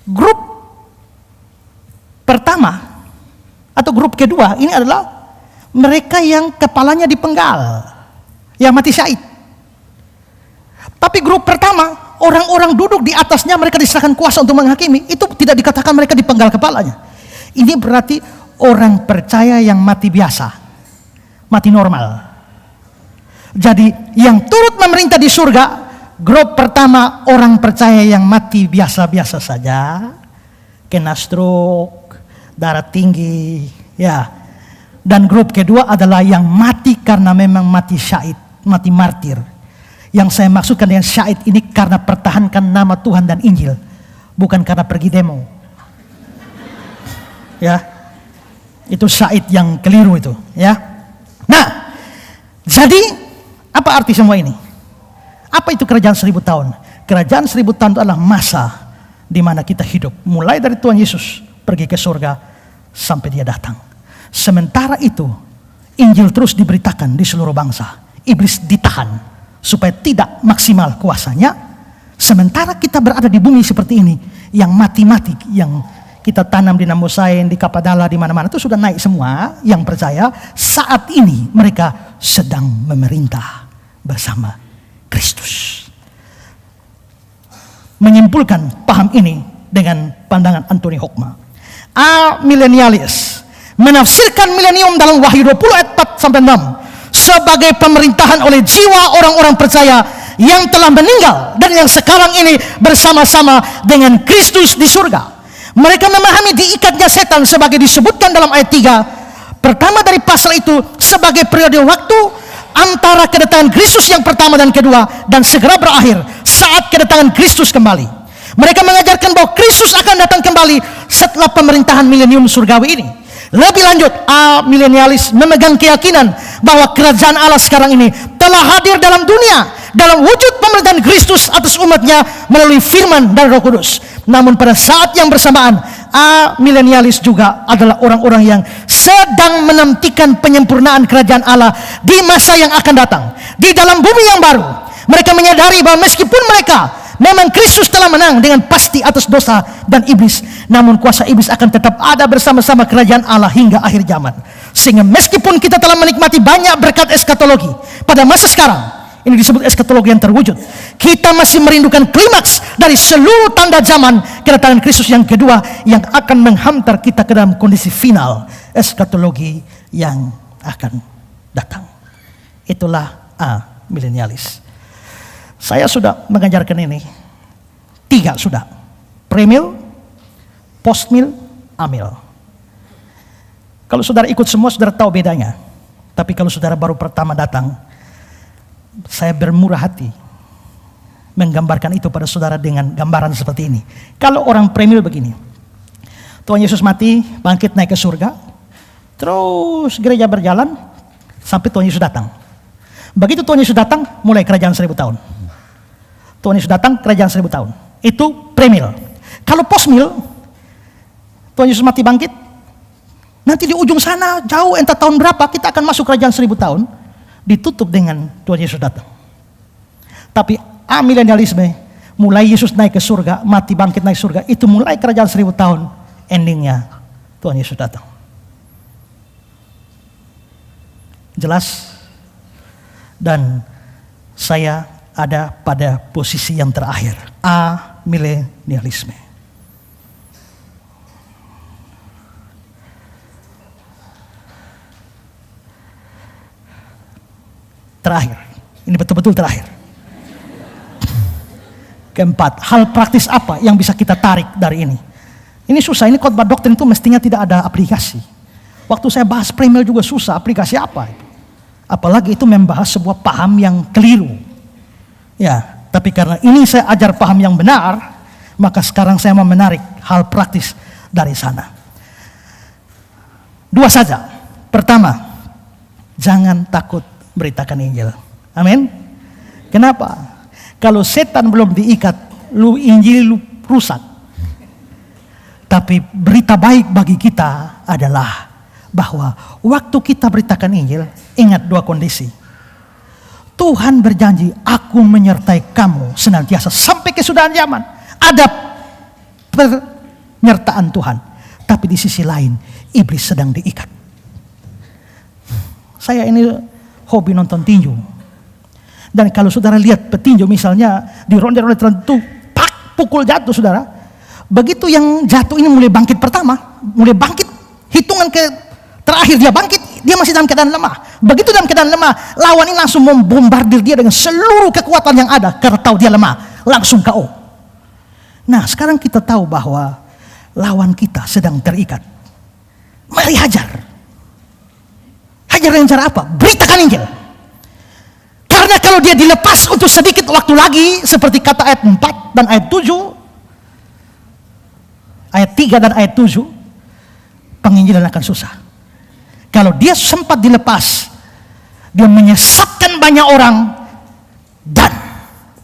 Grup pertama atau grup kedua ini adalah mereka yang kepalanya dipenggal, yang mati syahid. Tapi grup pertama, orang-orang duduk di atasnya, mereka diserahkan kuasa untuk menghakimi. Itu tidak dikatakan mereka dipenggal kepalanya. Ini berarti orang percaya yang mati biasa, mati normal. Jadi yang turut memerintah di surga, grup pertama orang percaya yang mati biasa-biasa saja, kena stroke, darah tinggi, ya. Dan grup kedua adalah yang mati karena memang mati syahid, mati martir. Yang saya maksudkan dengan syahid ini karena pertahankan nama Tuhan dan Injil, bukan karena pergi demo. Ya, itu syahid yang keliru itu, ya. Nah, jadi apa arti semua ini? Apa itu kerajaan 1000 tahun? Kerajaan 1000 tahun itu adalah masa di mana kita hidup, mulai dari Tuhan Yesus pergi ke surga sampai dia datang. Sementara itu, Injil terus diberitakan di seluruh bangsa. Iblis ditahan supaya tidak maksimal kuasanya. Sementara kita berada di bumi seperti ini, yang mati-mati, yang kita tanam di Namosain, di Kapadala, di mana-mana itu sudah naik semua. Yang percaya saat ini mereka sedang memerintah bersama Kristus. Menyimpulkan paham ini dengan pandangan Anthony Hoekma. Milenialis menafsirkan milenium dalam Wahyu 20 ayat 4 sampai 6 sebagai pemerintahan oleh jiwa orang-orang percaya yang telah meninggal dan yang sekarang ini bersama-sama dengan Kristus di surga. Mereka memahami diikatnya setan sebagai disebutkan dalam ayat 3 pertama dari pasal itu sebagai periode waktu antara kedatangan Kristus yang pertama dan kedua, dan segera berakhir saat kedatangan Kristus kembali. Mereka mengajarkan bahwa Kristus akan datang kembali setelah pemerintahan milenium surgawi ini. Lebih lanjut, milenialis memegang keyakinan bahwa kerajaan Allah sekarang ini telah hadir dalam dunia dalam wujud pemerintahan Kristus atas umatnya melalui firman dan Roh Kudus. Namun pada saat yang bersamaan, milenialis juga adalah orang-orang yang sedang menantikan penyempurnaan kerajaan Allah di masa yang akan datang, di dalam bumi yang baru. Mereka menyadari bahwa meskipun mereka memang Kristus telah menang dengan pasti atas dosa dan iblis, namun kuasa iblis akan tetap ada bersama-sama kerajaan Allah hingga akhir zaman. Sehingga meskipun kita telah menikmati banyak berkat eskatologi pada masa sekarang, ini disebut eskatologi yang terwujud, kita masih merindukan klimaks dari seluruh tanda zaman kedatangan Kristus yang kedua yang akan menghantar kita ke dalam kondisi final eskatologi yang akan datang. Itulah milenialis. Saya sudah mengajarkan ini 3 sudah. Premil, postmil, amil. Kalau saudara ikut semua, saudara tahu bedanya. Tapi kalau saudara baru pertama datang, saya bermurah hati menggambarkan itu pada saudara dengan gambaran seperti ini. Kalau orang premil begini, Tuhan Yesus mati, bangkit naik ke surga, terus gereja berjalan sampai Tuhan Yesus datang. Begitu Tuhan Yesus datang, mulai kerajaan 1000 tahun. Tuhan Yesus datang, kerajaan 1000 tahun. Itu premil. Kalau postmil, Tuhan Yesus mati bangkit, nanti di ujung sana, jauh entah tahun berapa, kita akan masuk kerajaan 1000 tahun, ditutup dengan Tuhan Yesus datang. Tapi amilenialisme, mulai Yesus naik ke surga, mati bangkit naik surga, itu mulai kerajaan 1000 tahun, endingnya Tuhan Yesus datang. Jelas? Dan saya ada pada posisi yang terakhir, amilenialisme. Terakhir, ini betul-betul terakhir. Keempat, hal praktis apa yang bisa kita tarik dari ini? Ini susah, ini khotbah doktrin itu mestinya tidak ada aplikasi. Waktu saya bahas premil juga susah, aplikasi apa itu? Apalagi itu membahas sebuah paham yang keliru. Ya, tapi karena ini saya ajar paham yang benar, maka sekarang saya mau menarik hal praktis dari sana. 2 saja. Pertama, jangan takut beritakan Injil. Amin. Kenapa? Kalau setan belum diikat, Injil rusak. Tapi berita baik bagi kita adalah bahwa waktu kita beritakan Injil, ingat 2 kondisi. Tuhan berjanji, aku menyertai kamu senantiasa sampai kesudahan zaman. Ada penyertaan Tuhan. Tapi di sisi lain, iblis sedang diikat. Saya ini hobi nonton tinju. Dan kalau saudara lihat petinju misalnya di ronde-ronde tertentu, pukul jatuh saudara. Begitu yang jatuh ini mulai bangkit pertama, mulai bangkit, hitungan ke terakhir dia bangkit, dia masih dalam keadaan lemah. Begitu dalam keadaan lemah, lawan ini langsung membombardir dia dengan seluruh kekuatan yang ada karena tahu dia lemah, langsung KO. Nah, sekarang kita tahu bahwa lawan kita sedang terikat. Mari hajar. Hajar dengan cara apa? Beritakan Injil. Karena kalau dia dilepas untuk sedikit waktu lagi, seperti kata ayat 4 dan ayat 7, ayat 3 dan ayat 7, penginjilan akan susah. Kalau dia sempat dilepas, dia menyesatkan banyak orang dan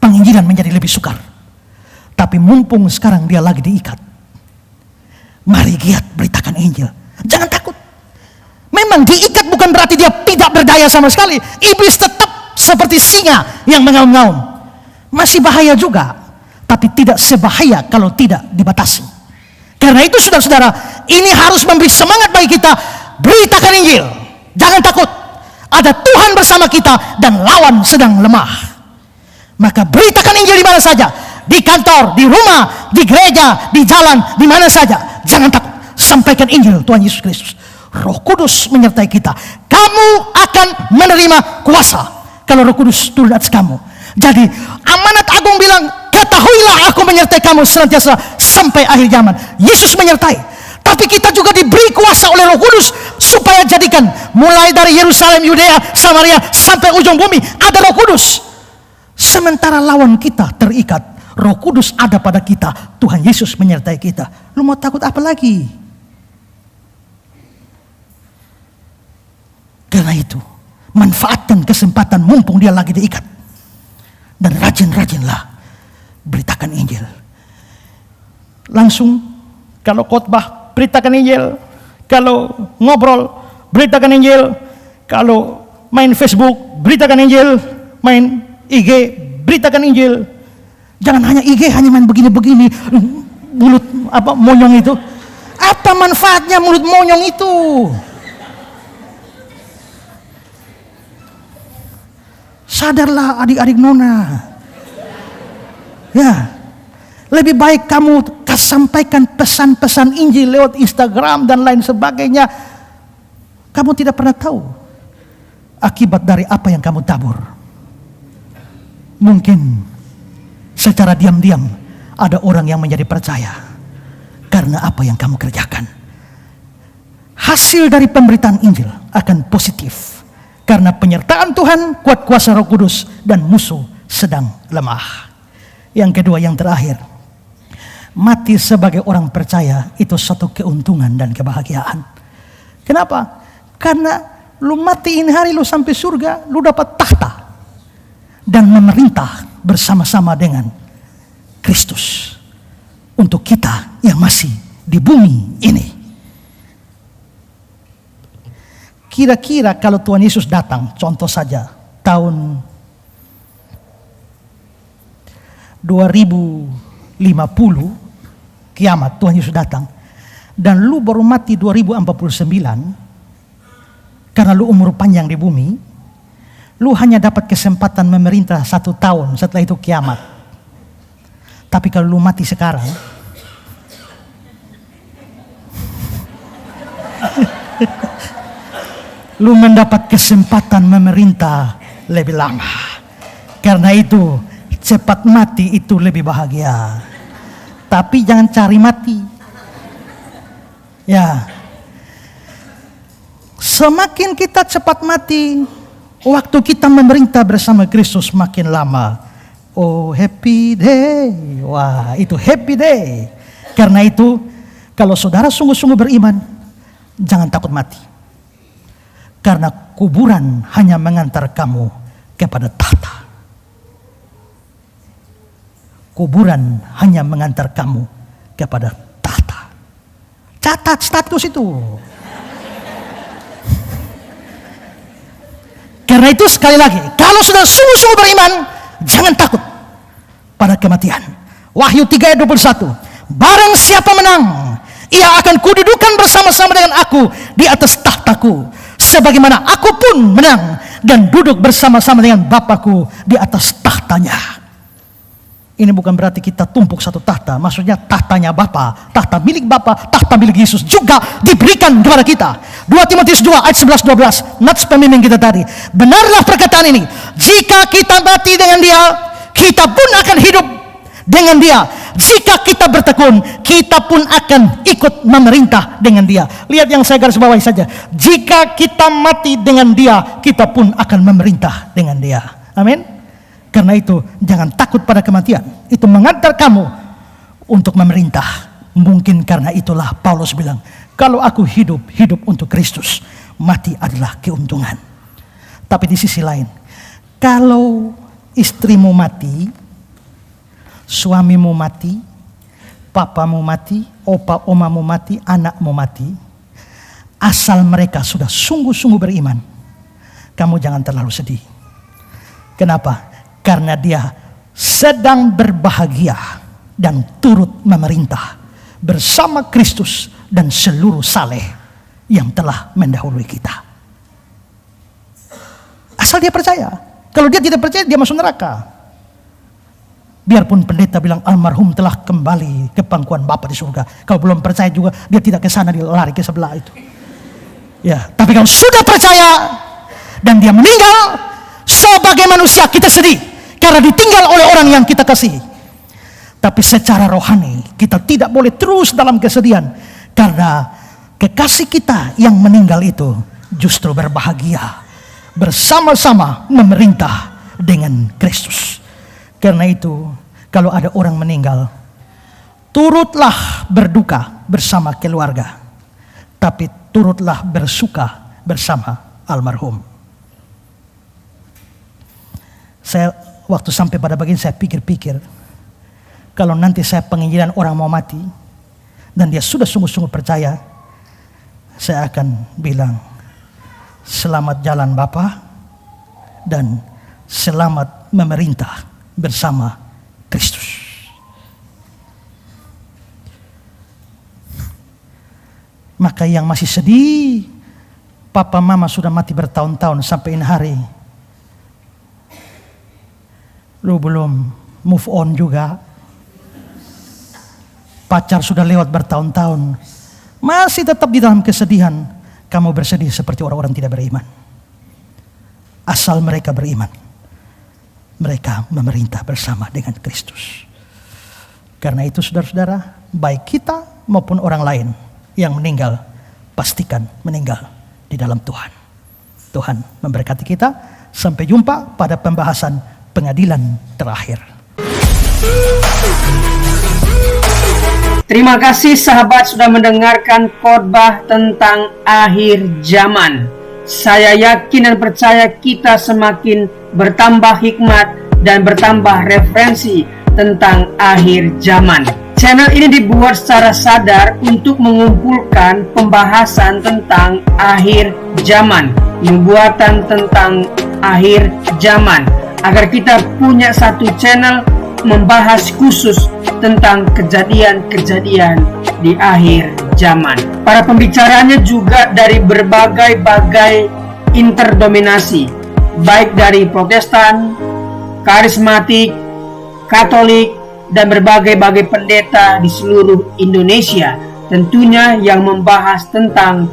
penginjilan menjadi lebih sukar. Tapi mumpung sekarang dia lagi diikat, mari giat beritakan Injil. Jangan takut. Memang diikat bukan berarti dia tidak berdaya sama sekali. Iblis tetap seperti singa yang mengaum-ngaum. Masih bahaya juga, tapi tidak sebahaya kalau tidak dibatasi. Karena itu saudara-saudara, ini harus memberi semangat bagi kita. Beritakan Injil, jangan takut. Ada Tuhan bersama kita dan lawan sedang lemah. Maka beritakan Injil di mana saja, di kantor, di rumah, di gereja, di jalan, di mana saja. Jangan takut, sampaikan Injil Tuhan Yesus Kristus. Roh Kudus menyertai kita. Kamu akan menerima kuasa kalau Roh Kudus turun atas kamu. Jadi amanat agung bilang, ketahuilah aku menyertai kamu senantiasa sampai akhir zaman. Yesus menyertai. Tapi kita juga diberi kuasa oleh Roh Kudus supaya jadikan mulai dari Yerusalem, Yudea, Samaria sampai ujung bumi ada Roh Kudus. Sementara lawan kita terikat, Roh Kudus ada pada kita. Tuhan Yesus menyertai kita. Lu mau takut apa lagi? Karena itu, manfaatkan kesempatan mumpung dia lagi diikat. Dan rajin-rajinlah beritakan Injil. Langsung kalau khotbah beritakan Injil, kalau ngobrol beritakan Injil, kalau main Facebook beritakan Injil, main IG beritakan Injil. Jangan hanya IG, hanya main begini-begini, mulut apa monyong itu. Apa manfaatnya mulut monyong itu? Sadarlah adik-adik nona. Ya, lebih baik kamu sampaikan pesan-pesan Injil lewat Instagram dan lain sebagainya. Kamu tidak pernah tahu akibat dari apa yang kamu tabur. Mungkin secara diam-diam ada orang yang menjadi percaya karena apa yang kamu kerjakan. Hasil dari pemberitaan Injil akan positif karena penyertaan Tuhan, kuat kuasa Roh Kudus, dan musuh sedang lemah. Yang kedua, yang terakhir, mati sebagai orang percaya itu suatu keuntungan dan kebahagiaan. Kenapa? Karena lu mati ini hari, lu sampai surga, lu dapat tahta dan memerintah bersama-sama dengan Kristus untuk kita yang masih di bumi ini. Kira-kira kalau Tuhan Yesus datang, contoh saja tahun 2050, kiamat, Tuhan Yesus datang, dan lu baru mati 2049, karena lu umur panjang di bumi, lu hanya dapat kesempatan memerintah 1 tahun, setelah itu kiamat. Tapi kalau lu mati sekarang, lu mendapat kesempatan memerintah lebih lama. Karena itu cepat mati itu lebih bahagia. Tapi jangan cari mati. Ya. Semakin kita cepat mati, waktu kita memerintah bersama Kristus makin lama. Oh, happy day. Wah, itu happy day. Karena itu, kalau saudara sungguh-sungguh beriman, jangan takut mati. Karena kuburan hanya mengantar kamu kepada tahta. Kuburan hanya mengantar kamu kepada tahta. Catat status itu. Karena itu sekali lagi, kalau sudah sungguh-sungguh beriman, jangan takut pada kematian. Wahyu 3 ayat 21. Barang siapa menang, ia akan kududukan bersama-sama dengan aku di atas tahtaku. Sebagaimana aku pun menang dan duduk bersama-sama dengan Bapakku di atas tahtanya. Ini bukan berarti kita tumpuk satu tahta. Maksudnya tahtanya Bapa, tahta milik Bapa, tahta milik Yesus juga diberikan kepada kita. 2 Timotius 2 ayat 11-12. Nats pemimpin kita tadi. Benarlah perkataan ini. Jika kita mati dengan dia, kita pun akan hidup dengan dia. Jika kita bertekun, kita pun akan ikut memerintah dengan dia. Lihat yang saya garis bawahi saja. Jika kita mati dengan dia, kita pun akan memerintah dengan dia. Amin. Karena itu jangan takut pada kematian. Itu mengantar kamu untuk memerintah. Mungkin karena itulah Paulus bilang, kalau aku hidup, hidup untuk Kristus. Mati adalah keuntungan. Tapi di sisi lain, kalau istrimu mati, suamimu mati, papamu mati, opa omamu mati, anakmu mati, asal mereka sudah sungguh-sungguh beriman, kamu jangan terlalu sedih. Kenapa? Karena dia sedang berbahagia dan turut memerintah bersama Kristus dan seluruh saleh yang telah mendahului kita. Asal dia percaya. Kalau dia tidak percaya, dia masuk neraka. Biarpun pendeta bilang almarhum telah kembali ke pangkuan Bapa di surga, kalau belum percaya juga dia tidak ke sana, dia lari ke sebelah itu. Ya, tapi kalau sudah percaya dan dia meninggal, sebagai manusia kita sedih karena ditinggal oleh orang yang kita kasihi. Tapi secara rohani kita tidak boleh terus dalam kesedihan, karena kekasih kita yang meninggal itu justru berbahagia bersama-sama memerintah dengan Kristus. Karena itu, kalau ada orang meninggal, turutlah berduka bersama keluarga, tapi turutlah bersuka bersama almarhum. Saya waktu sampai pada bagian saya pikir-pikir, kalau nanti saya penginjilan orang mau mati dan dia sudah sungguh-sungguh percaya, saya akan bilang, selamat jalan Bapak dan selamat memerintah bersama Kristus. Maka yang masih sedih, papa mama sudah mati bertahun-tahun sampai ini hari, lu belum move on juga, pacar sudah lewat bertahun-tahun, masih tetap di dalam kesedihan, kamu bersedih seperti orang-orang tidak beriman. asal mereka beriman. Mereka memerintah bersama dengan Kristus. Karena itu saudara-saudara, baik kita maupun orang lain yang meninggal, pastikan meninggal di dalam Tuhan. Tuhan memberkati kita. Sampai jumpa pada pembahasan pengadilan terakhir. Terima kasih sahabat sudah mendengarkan khotbah tentang akhir zaman. Saya yakin dan percaya kita semakin bertambah hikmat dan bertambah referensi tentang akhir zaman. Channel ini dibuat secara sadar untuk mengumpulkan pembahasan tentang akhir zaman, nubuatan tentang akhir zaman, agar kita punya satu channel membahas khusus tentang kejadian-kejadian di akhir zaman. Para pembicaranya juga dari berbagai interdominasi, baik dari Protestan, karismatik, Katolik, dan berbagai pendeta di seluruh Indonesia, tentunya yang membahas tentang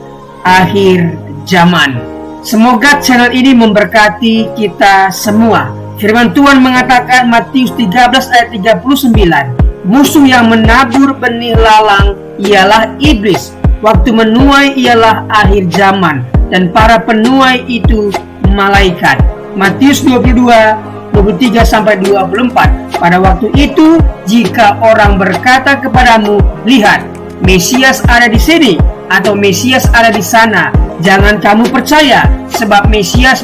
akhir zaman. Semoga channel ini memberkati kita semua. Firman Tuhan mengatakan Matius 13 ayat 39, musuh yang menabur benih lalang ialah iblis. Waktu menuai ialah akhir zaman, dan para penuai itu malaikat. Matius 22:23-24. Pada waktu itu, jika orang berkata kepadamu, lihat, Mesias ada di sini, atau Mesias ada di sana, jangan kamu percaya, sebab Mesias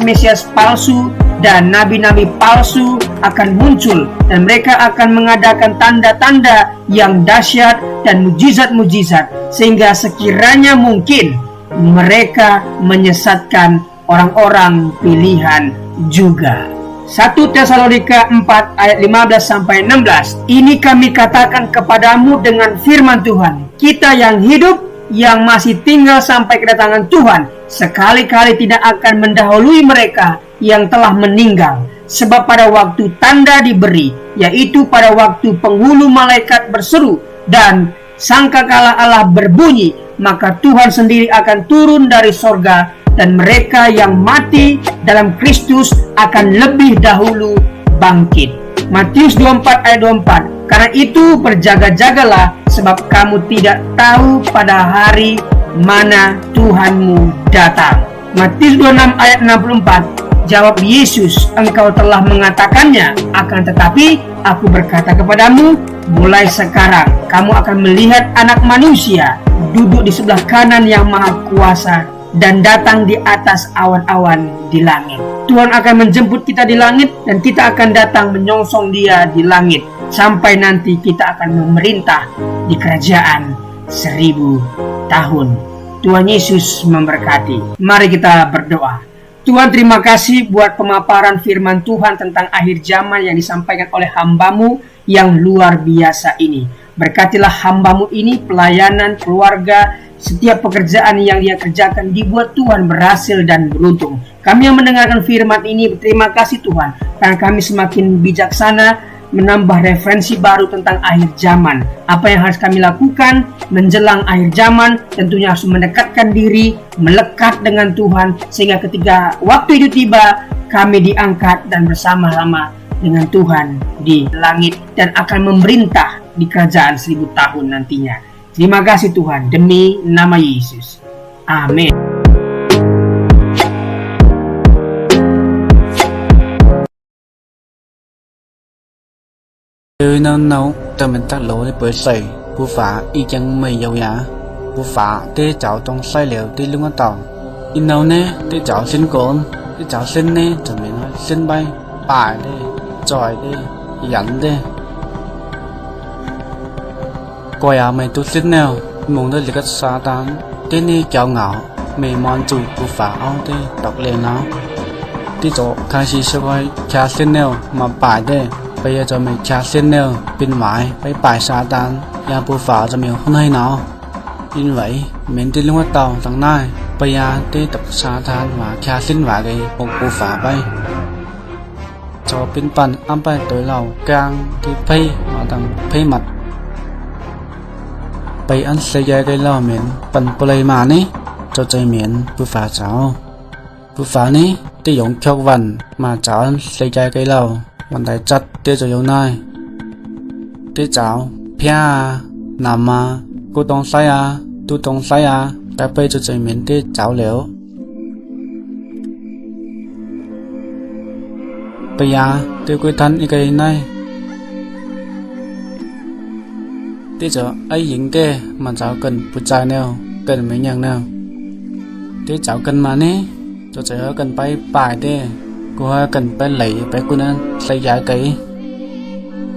palsu dan nabi-nabi palsu akan muncul, dan mereka akan mengadakan tanda-tanda yang dahsyat dan mujizat-mujizat, sehingga sekiranya mungkin mereka menyesatkan orang-orang pilihan juga. 1 Tesalonika 4 ayat 15-16. Ini kami katakan kepadamu dengan firman Tuhan, kita yang hidup, yang masih tinggal sampai kedatangan Tuhan, sekali-kali tidak akan mendahului mereka yang telah meninggal. Sebab pada waktu tanda diberi, yaitu pada waktu penghulu malaikat berseru dan sangkakala Allah berbunyi, maka Tuhan sendiri akan turun dari sorga, dan mereka yang mati dalam Kristus akan lebih dahulu bangkit. Matius 24 ayat 24. Karena itu berjaga-jagalah, sebab kamu tidak tahu pada hari mana Tuhanmu datang. Matius 26 ayat 64. Jawab Yesus, engkau telah mengatakannya, akan tetapi aku berkata kepadamu, mulai sekarang kamu akan melihat Anak Manusia duduk di sebelah kanan yang Maha Kuasa dan datang di atas awan-awan di langit. Tuhan akan menjemput kita di langit, dan kita akan datang menyongsong Dia di langit, sampai nanti kita akan memerintah di kerajaan 1000 tahun. Tuhan Yesus memberkati. Mari kita berdoa. Tuhan, terima kasih buat pemaparan firman Tuhan tentang akhir zaman yang disampaikan oleh hamba-Mu yang luar biasa ini. Berkatilah hamba-Mu ini, pelayanan, keluarga, setiap pekerjaan yang dia kerjakan dibuat Tuhan berhasil dan beruntung. Kami yang mendengarkan firman ini berterima kasih Tuhan, karena kami semakin bijaksana menambah referensi baru tentang akhir zaman. Apa yang harus kami lakukan menjelang akhir zaman? Tentunya harus mendekatkan diri, melekat dengan Tuhan, sehingga ketika waktu itu tiba, kami diangkat dan bersama-sama dengan Tuhan di langit dan akan memerintah di kerajaan 1000 tahun nantinya. Terima kasih Tuhan, demi nama Yesus. Amin. Nó nấu cho mình tác lỗi bởi sợi bù phá y chẳng mây dầu giá bù phá tê cháu trong sai liệu tê lưng ở tàu in nấu nè tê cháu xin cồn tê cháu xin nè cho mình xin bay bài đi tròi đi dẫn đi coi à mày tu xin nào muốn tới lịch xa tán tê nè cháu ngạo mày mòn chùi bù phá ao tê đọc lên nó tê cháu khai sĩ sẽ coi cha xin nào mà bài đi bây giờ cho mình cha xin nêu bên ngoài với bài sa tan nhà bù phá cho mình không hay nó như vậy mình đi luôn tàu thằng này bây giờ đi tập sa tan và cha xin vào cái một bù phá bay cho bên phần ăn bay tối lầu càng thì pay mà thằng pay mặt bây ăn xây dựng cái lò mình phần play mà ní cho chơi miền bù phá cháu bù phá ní tí giống khéo vần mà cháu ăn lấy trái cây lầu vẫn thấy chặt tí rồi yếu này tí cháu phía nằm cô tông say tu tông say cái bây cho chơi miếng tí cháu liễu bây giờ tí quý thân ý cái này tí cháu ấy dính tê mà cháu cần bút trái nào cần mấy nhàng nào tí cháu cần mà nè cho cháu cần bay bài tê cô cần bay lấy bay cô nên lấy giá cái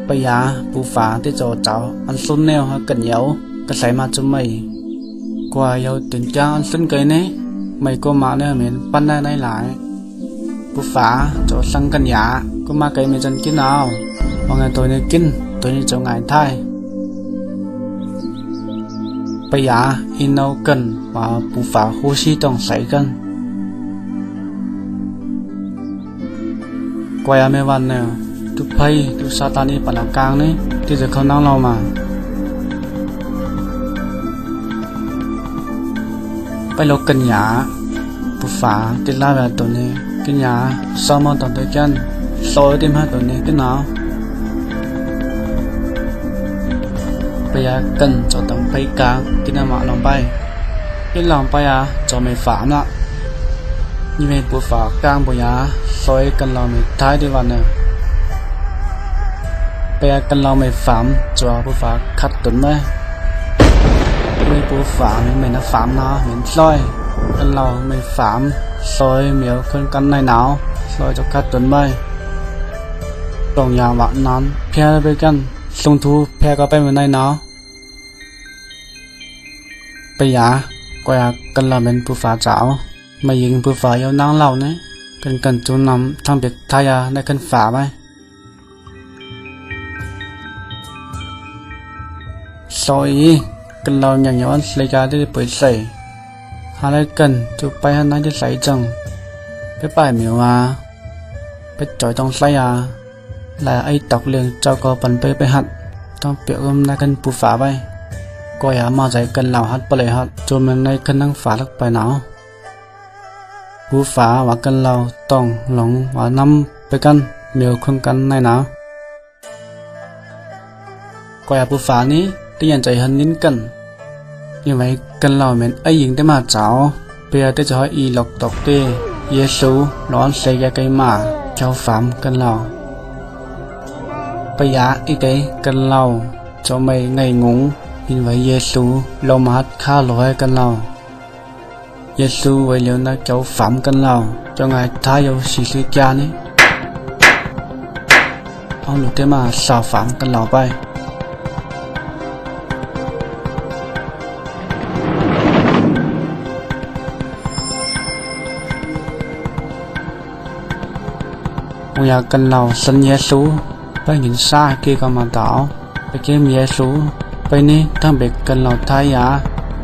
bây giờ bù phá tí cháu ăn xuân nèo cần yếu cái say mà cho mày qua yêu tiền cha ăn xuân cái nè mày cô mà nè mình ban này lại bù phá cho sang cần giá cô mà cái mình chân kia nào mọi người tôi này kinh tôi này cho ngài thay bây giờ in đâu cần và bù phá hô si trong sấy cần quay mấyวันnè tu pay tu satani pada kang ni tiจะเขานั่งเรามาไปลกกันหยาบฝาติลาแบบตัวนี้กันหยาซ้อมตอนตัวกันซอยติมให้ตัวนี้กันหนาวไปยากันจะต้องไปกลางกินน้ำมันลงไปกินลงไปจะไม่ฝามละนี่เป็นบฝากลางปัญญาซอยกันเราไม่ท้ายที่วันเนี่ยไปกันเราไม่ฝามจะบฝาคัดตุนไหมไม่บฝาไม่น่าฝามนะเหมือนซอยกันเราไม่ฝามซอยเหมียวคนกันในหนาวซอยจะคัดตุนไหมตรงยาวันนั้นแพ้ไปกันลงทุแพ้ก็ไปเหมือนในหนาวไปยากว่ากันเราเป็นผู้ฝาเจ้ามายิงผู้ฝาเอานางเหล่านี้กันจูนำทำเบ็ดทายาในกันฝาไหมซอยกันเราอย่างย้อนเลยกาได้เปิดใส่หาอะไรกันจูไปหันนั้นจะใส่จังไปป่ายเหมียวไปจ่อยต้องใส่là ai tộc liền cho có phầnไปหัดต้องเปียกในกันปูฝาไปก็อย่ามาใจกันเหล่าหัดไปเลยหัดจนมันในกันนั่งฝาลักไปหนาวปูฝาว่ากันเราต้องหลงว่าน้ำไปกันเมียวคนกันในหนาวก็อย่าปูฝานี้ที่ยันใจหันนิ้นกันยังไงกันเราเหมือนไอ้หญิงได้มาเจ้าเปียได้จะให้อีหลอกตกเตเยซูร้อนเสียใจมาเจ้าฝามกันเราbây giờ ý cái cần lâu cho mày ngày ngủ nhìn vậy Giêsu lâu mà hát khá lỗi cần lâu Giêsu vậy liệu nó cháu phạm cần lâu cho ngài thái yêu xì xì cha ní ông lúc thế mà sao phạm cần lâu bay ông nhà cần lâu xin Giêsuไปหินซ่าเกี่ยวกับมาต่อไปเกี่ยวเยซูไปนี่ทั้งเบ็กกันเราทายา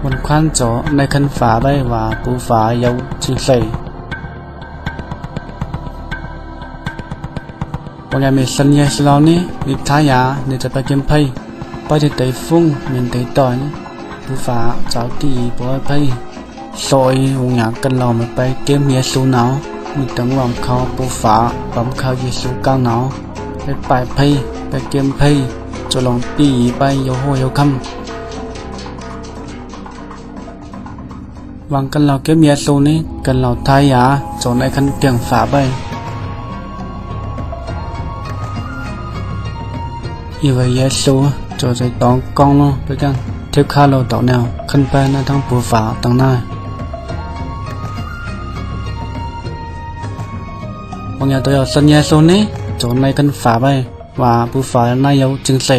บนควันโจในคันฝาใบว่าปูฝาเยาจิงใส่บางอย่างมีสัญญาสลานี้มีทายาเนี่ยจะไปเกี่ยวไพ่ไปที่ไต้ฟุ้งเหมือนไต้ต่อยปูฝาเจ้าตีปอยไพ่ซอยบางอย่างกันเราไม่ไปเกี่ยวเยซูหนาวมีตั้งหวังเขาปูฝาปั๊มเขาเยซูก้าวหนาวไปป่ายไพ่ไปเกมไพ่จะลองปีไปโยโฮโยคัมวางกันเราเก็บเมียสูนี้กันเราทายาจนไอ้คันเตียงฝาไปอีไว้เยซูจะใจตองกองเนาะไปกันเทียบค่าเราต่อแนวขึ้นไปในทั้งปูฝาตั้งหน้าบางอย่างตัวสัญญาสูนี้จนในกันฝาไปว่าผู้ฝาในเยาจึงใส่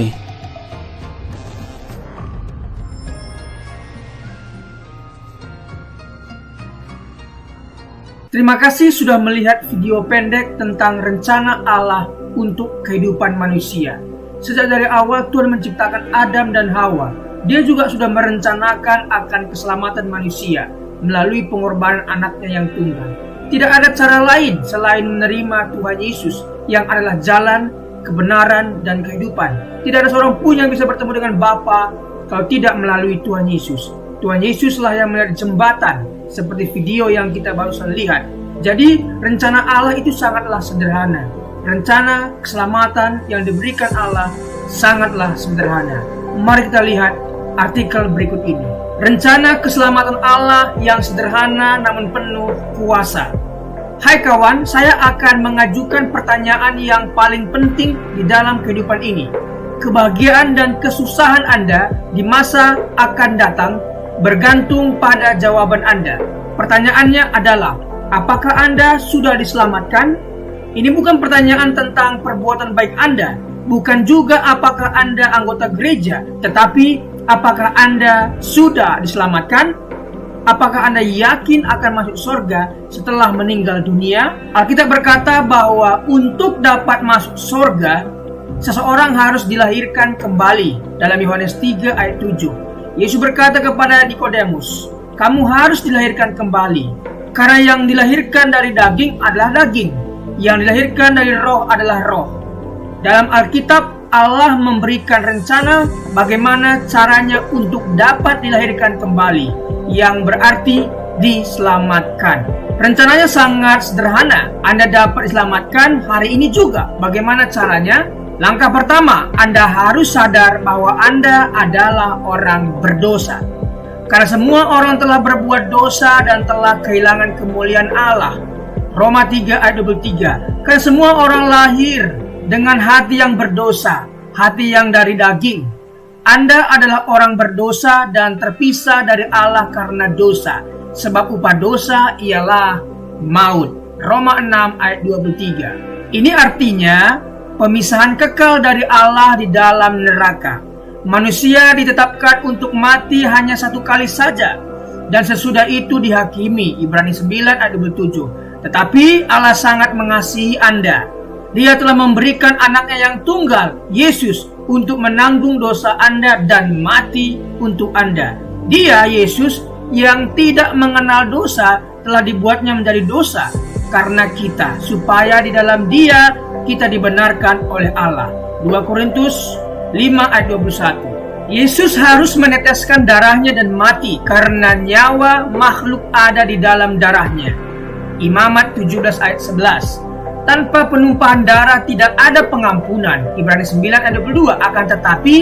Terima kasih sudah melihat video pendek tentang rencana Allah untuk kehidupan manusia. Sejak dari awal Tuhan menciptakan Adam dan Hawa. Dia juga sudah merencanakan akan keselamatan manusia melalui pengorbanan anaknya yang tunggal. Tidak ada cara lain selain menerima Tuhan Yesus yang adalah jalan, kebenaran, dan kehidupan. Tidak ada seorang pun yang bisa bertemu dengan Bapa kalau tidak melalui Tuhan Yesus. Tuhan Yesuslah yang menjadi jembatan seperti video yang kita barusan lihat. Jadi rencana Allah itu sangatlah sederhana. Rencana keselamatan yang diberikan Allah sangatlah sederhana. Mari kita lihat artikel berikut ini. Rencana keselamatan Allah yang sederhana namun penuh kuasa. Hai kawan, saya akan mengajukan pertanyaan yang paling penting di dalam kehidupan ini. Kebahagiaan dan kesusahan Anda di masa akan datang bergantung pada jawaban Anda. Pertanyaannya adalah, apakah Anda sudah diselamatkan? Ini bukan pertanyaan tentang perbuatan baik Anda, bukan juga apakah Anda anggota gereja, tetapi apakah Anda sudah diselamatkan? Apakah Anda yakin akan masuk surga setelah meninggal dunia? Alkitab berkata bahwa untuk dapat masuk surga, seseorang harus dilahirkan kembali. Dalam Yohanes 3 ayat 7, Yesus berkata kepada Nikodemus, kamu harus dilahirkan kembali. Karena yang dilahirkan dari daging adalah daging, yang dilahirkan dari roh adalah roh. Dalam Alkitab, Allah memberikan rencana bagaimana caranya untuk dapat dilahirkan kembali, yang berarti diselamatkan. Rencananya sangat sederhana. Anda dapat diselamatkan hari ini juga. Bagaimana caranya? Langkah pertama, Anda harus sadar bahwa Anda adalah orang berdosa. Karena semua orang telah berbuat dosa dan telah kehilangan kemuliaan Allah. Roma 3 ayat 23. Karena semua orang lahir dengan hati yang berdosa, hati yang dari daging. Anda adalah orang berdosa dan terpisah dari Allah karena dosa. Sebab upah dosa ialah maut. Roma 6 ayat 23. Ini artinya pemisahan kekal dari Allah di dalam neraka. Manusia ditetapkan untuk mati hanya satu kali saja, dan sesudah itu dihakimi. Ibrani 9 ayat 27. Tetapi Allah sangat mengasihi Anda. Dia telah memberikan anaknya yang tunggal, Yesus, untuk menanggung dosa Anda dan mati untuk Anda. Dia, Yesus, yang tidak mengenal dosa, telah dibuatnya menjadi dosa karena kita, supaya di dalam Dia kita dibenarkan oleh Allah. 2 Korintus 5 ayat 21. Yesus harus meneteskan darahnya dan mati karena nyawa makhluk ada di dalam darahnya. Imamat 17 ayat 11. Tanpa penumpahan darah tidak ada pengampunan. Ibrani 9 ayat 22. Akan tetapi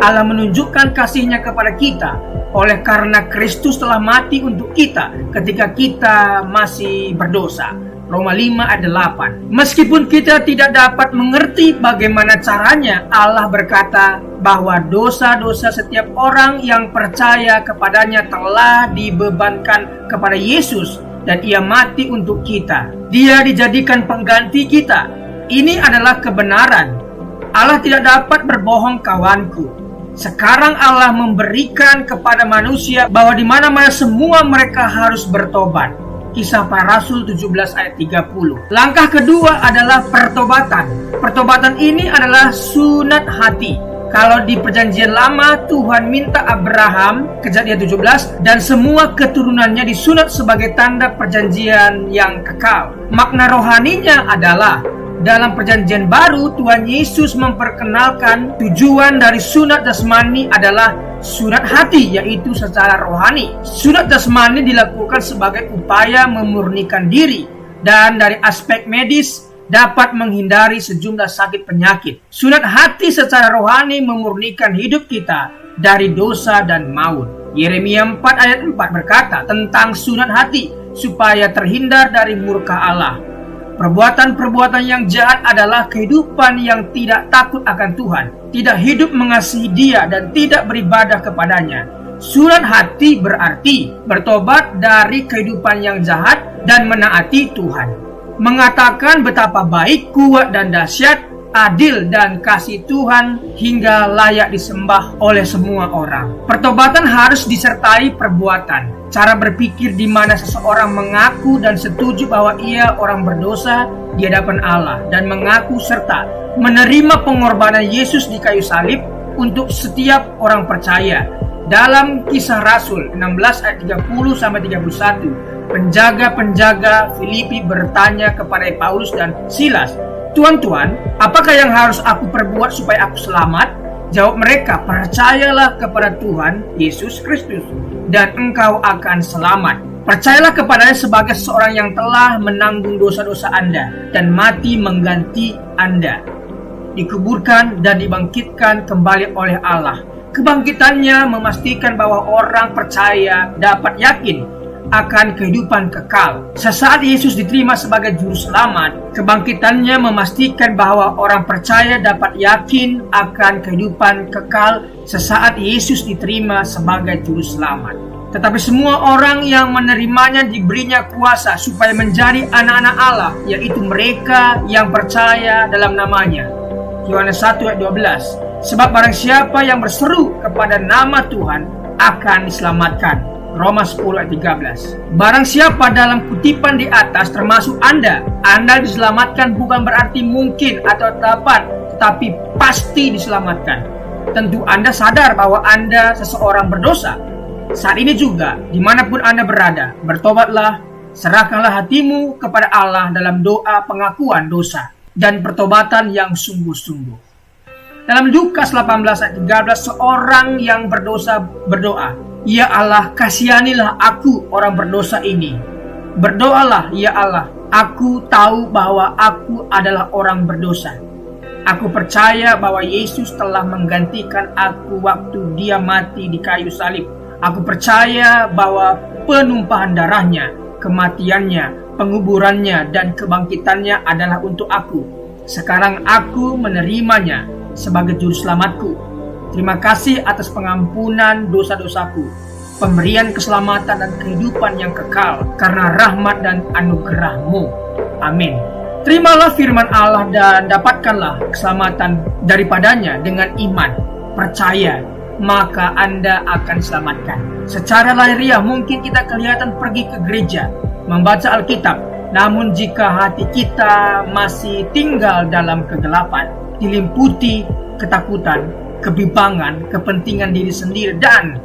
Allah menunjukkan kasih-Nya kepada kita oleh karena Kristus telah mati untuk kita ketika kita masih berdosa. Roma 5 ayat 8. Meskipun kita tidak dapat mengerti bagaimana caranya, Allah berkata bahwa dosa-dosa setiap orang yang percaya kepadanya telah dibebankan kepada Yesus, dan Ia mati untuk kita. Dia dijadikan pengganti kita. Ini adalah kebenaran. Allah tidak dapat berbohong, kawanku. Sekarang Allah memberikan kepada manusia bahwa di mana-mana semua mereka harus bertobat. Kisah Para Rasul 17 ayat 30. Langkah kedua adalah pertobatan. Pertobatan ini adalah sunat hati. Kalau di perjanjian lama, Tuhan minta Abraham, Kejadian 17, dan semua keturunannya disunat sebagai tanda perjanjian yang kekal. Makna rohaninya adalah, dalam perjanjian baru, Tuhan Yesus memperkenalkan tujuan dari sunat jasmani adalah sunat hati, yaitu secara rohani. Sunat jasmani dilakukan sebagai upaya memurnikan diri, dan dari aspek medis, dapat menghindari sejumlah sakit penyakit. Sunat hati secara rohani memurnikan hidup kita dari dosa dan maut. Yeremia 4 ayat 4 berkata tentang sunat hati supaya terhindar dari murka Allah. Perbuatan-perbuatan yang jahat adalah kehidupan yang tidak takut akan Tuhan, tidak hidup mengasihi Dia, dan tidak beribadah kepadanya. Sunat hati berarti bertobat dari kehidupan yang jahat dan menaati Tuhan. Mengatakan betapa baik, kuat, dan dahsyat, adil, dan kasih Tuhan hingga layak disembah oleh semua orang. Pertobatan harus disertai perbuatan. Cara berpikir di mana seseorang mengaku dan setuju bahwa ia orang berdosa di hadapan Allah dan mengaku serta menerima pengorbanan Yesus di kayu salib untuk setiap orang percaya. Dalam Kisah Rasul 16 ayat 30-31, penjaga-penjaga Filipi bertanya kepada Paulus dan Silas, "Tuan-tuan, apakah yang harus aku perbuat supaya aku selamat?" Jawab mereka, "Percayalah kepada Tuhan Yesus Kristus, dan engkau akan selamat, Percayalah kepadanya sebagai seorang yang telah menanggung dosa-dosa Anda dan mati mengganti Anda, dikuburkan dan dibangkitkan kembali oleh Allah. Kebangkitannya memastikan bahwa orang percaya dapat yakin akan kehidupan kekal. Sesaat Yesus diterima sebagai juru selamat, kebangkitannya memastikan bahwa orang percaya dapat yakin akan kehidupan kekal sesaat Yesus diterima sebagai juru selamat. Tetapi semua orang yang menerimanya diberinya kuasa supaya menjadi anak-anak Allah, yaitu mereka yang percaya dalam namanya. Yohanes 1 ayat 12. Sebab barang siapa yang berseru kepada nama Tuhan akan diselamatkan. Roma 10 ayat 13. Barang siapa dalam kutipan di atas termasuk Anda diselamatkan bukan berarti mungkin atau dapat, tetapi pasti diselamatkan. Tentu Anda sadar bahwa Anda seseorang berdosa. Saat ini juga, dimanapun Anda berada, bertobatlah, serahkanlah hatimu kepada Allah dalam doa pengakuan dosa dan pertobatan yang sungguh-sungguh. Dalam Lukas 18 ayat 13, seorang yang berdosa berdoa, "Ya Allah, kasihanilah aku orang berdosa ini." Berdoalah, "Ya Allah, aku tahu bahwa aku adalah orang berdosa. Aku percaya bahwa Yesus telah menggantikan aku waktu Dia mati di kayu salib. Aku percaya bahwa penumpahan darahnya, kematiannya, penguburannya, dan kebangkitannya adalah untuk aku. Sekarang aku menerimanya sebagai juru selamatku. Terima kasih atas pengampunan dosa-dosaku, pemberian keselamatan dan kehidupan yang kekal karena rahmat dan anugerah-Mu. Amin." Terimalah firman Allah dan dapatkanlah keselamatan daripadanya dengan iman, percaya, maka Anda akan diselamatkan. Secara lahiriah mungkin kita kelihatan pergi ke gereja, membaca Alkitab, namun jika hati kita masih tinggal dalam kegelapan, dilimputi ketakutan, kebimbangan, kepentingan diri sendiri, dan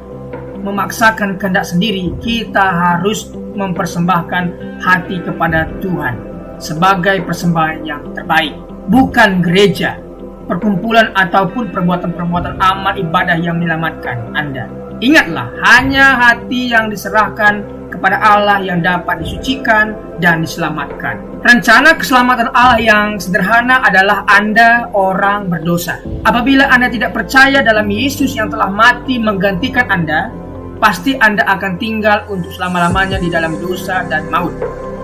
memaksakan kehendak sendiri, kita harus mempersembahkan hati kepada Tuhan sebagai persembahan yang terbaik. Bukan gereja, perkumpulan ataupun perbuatan-perbuatan amal ibadah yang menyelamatkan Anda. Ingatlah, hanya hati yang diserahkan kepada Allah yang dapat disucikan dan diselamatkan. Rencana keselamatan Allah yang sederhana adalah Anda orang berdosa. Apabila Anda tidak percaya dalam Yesus yang telah mati menggantikan Anda, pasti Anda akan tinggal untuk selama-lamanya di dalam dosa dan maut.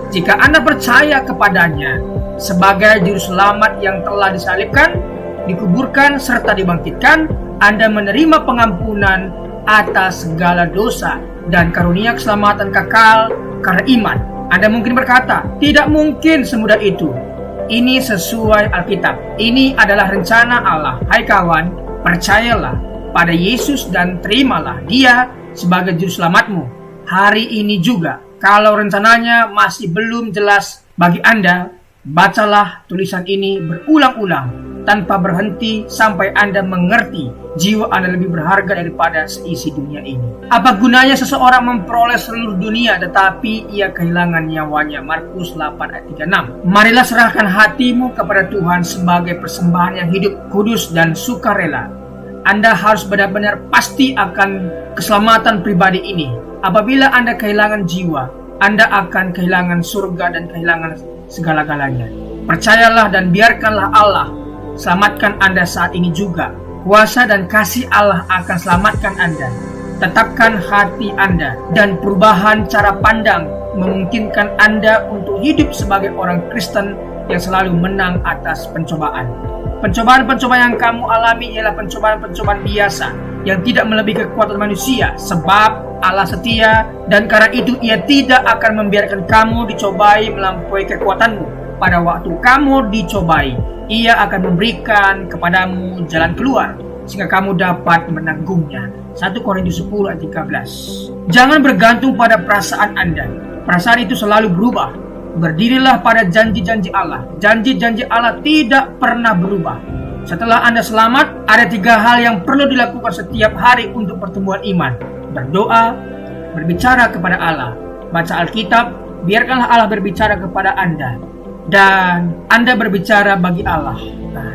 Jika Anda percaya kepadanya sebagai juru selamat yang telah disalibkan, dikuburkan, serta dibangkitkan, Anda menerima pengampunan atas segala dosa dan karunia keselamatan kekal karena iman. Anda mungkin berkata, "Tidak mungkin semudah itu." Ini sesuai Alkitab. Ini adalah rencana Allah. Hai kawan, percayalah pada Yesus dan terimalah Dia sebagai juru selamatmu hari ini juga. Kalau rencananya masih belum jelas bagi Anda, bacalah tulisan ini berulang-ulang tanpa berhenti sampai Anda mengerti jiwa Anda lebih berharga daripada seisi dunia ini. Apa gunanya seseorang memperoleh seluruh dunia tetapi ia kehilangan nyawanya? Markus 8 ayat 36. Marilah serahkan hatimu kepada Tuhan sebagai persembahan yang hidup, kudus, dan sukarela. Anda harus benar-benar pasti akan keselamatan pribadi ini. Apabila Anda kehilangan jiwa, Anda akan kehilangan surga dan kehilangan segala-galanya. Percayalah dan biarkanlah Allah selamatkan Anda saat ini juga. Kuasa dan kasih Allah akan selamatkan Anda. Tetapkan hati Anda dan perubahan cara pandang memungkinkan Anda untuk hidup sebagai orang Kristen yang selalu menang atas pencobaan. Pencobaan-pencobaan yang kamu alami ialah pencobaan-pencobaan biasa yang tidak melebihi kekuatan manusia, sebab Allah setia dan karena itu Ia tidak akan membiarkan kamu dicobai melampaui kekuatanmu. Pada waktu kamu dicobai, Ia akan memberikan kepadamu jalan keluar sehingga kamu dapat menanggungnya. 1 Korintus 10 ayat 13. Jangan bergantung pada perasaan Anda. Perasaan itu selalu berubah. Berdirilah pada janji-janji Allah. Janji-janji Allah tidak pernah berubah. Setelah Anda selamat, ada 3 hal yang perlu dilakukan setiap hari untuk pertumbuhan iman. Berdoa, berbicara kepada Allah, baca Alkitab, biarkanlah Allah berbicara kepada Anda. dan Anda berbicara bagi Allah.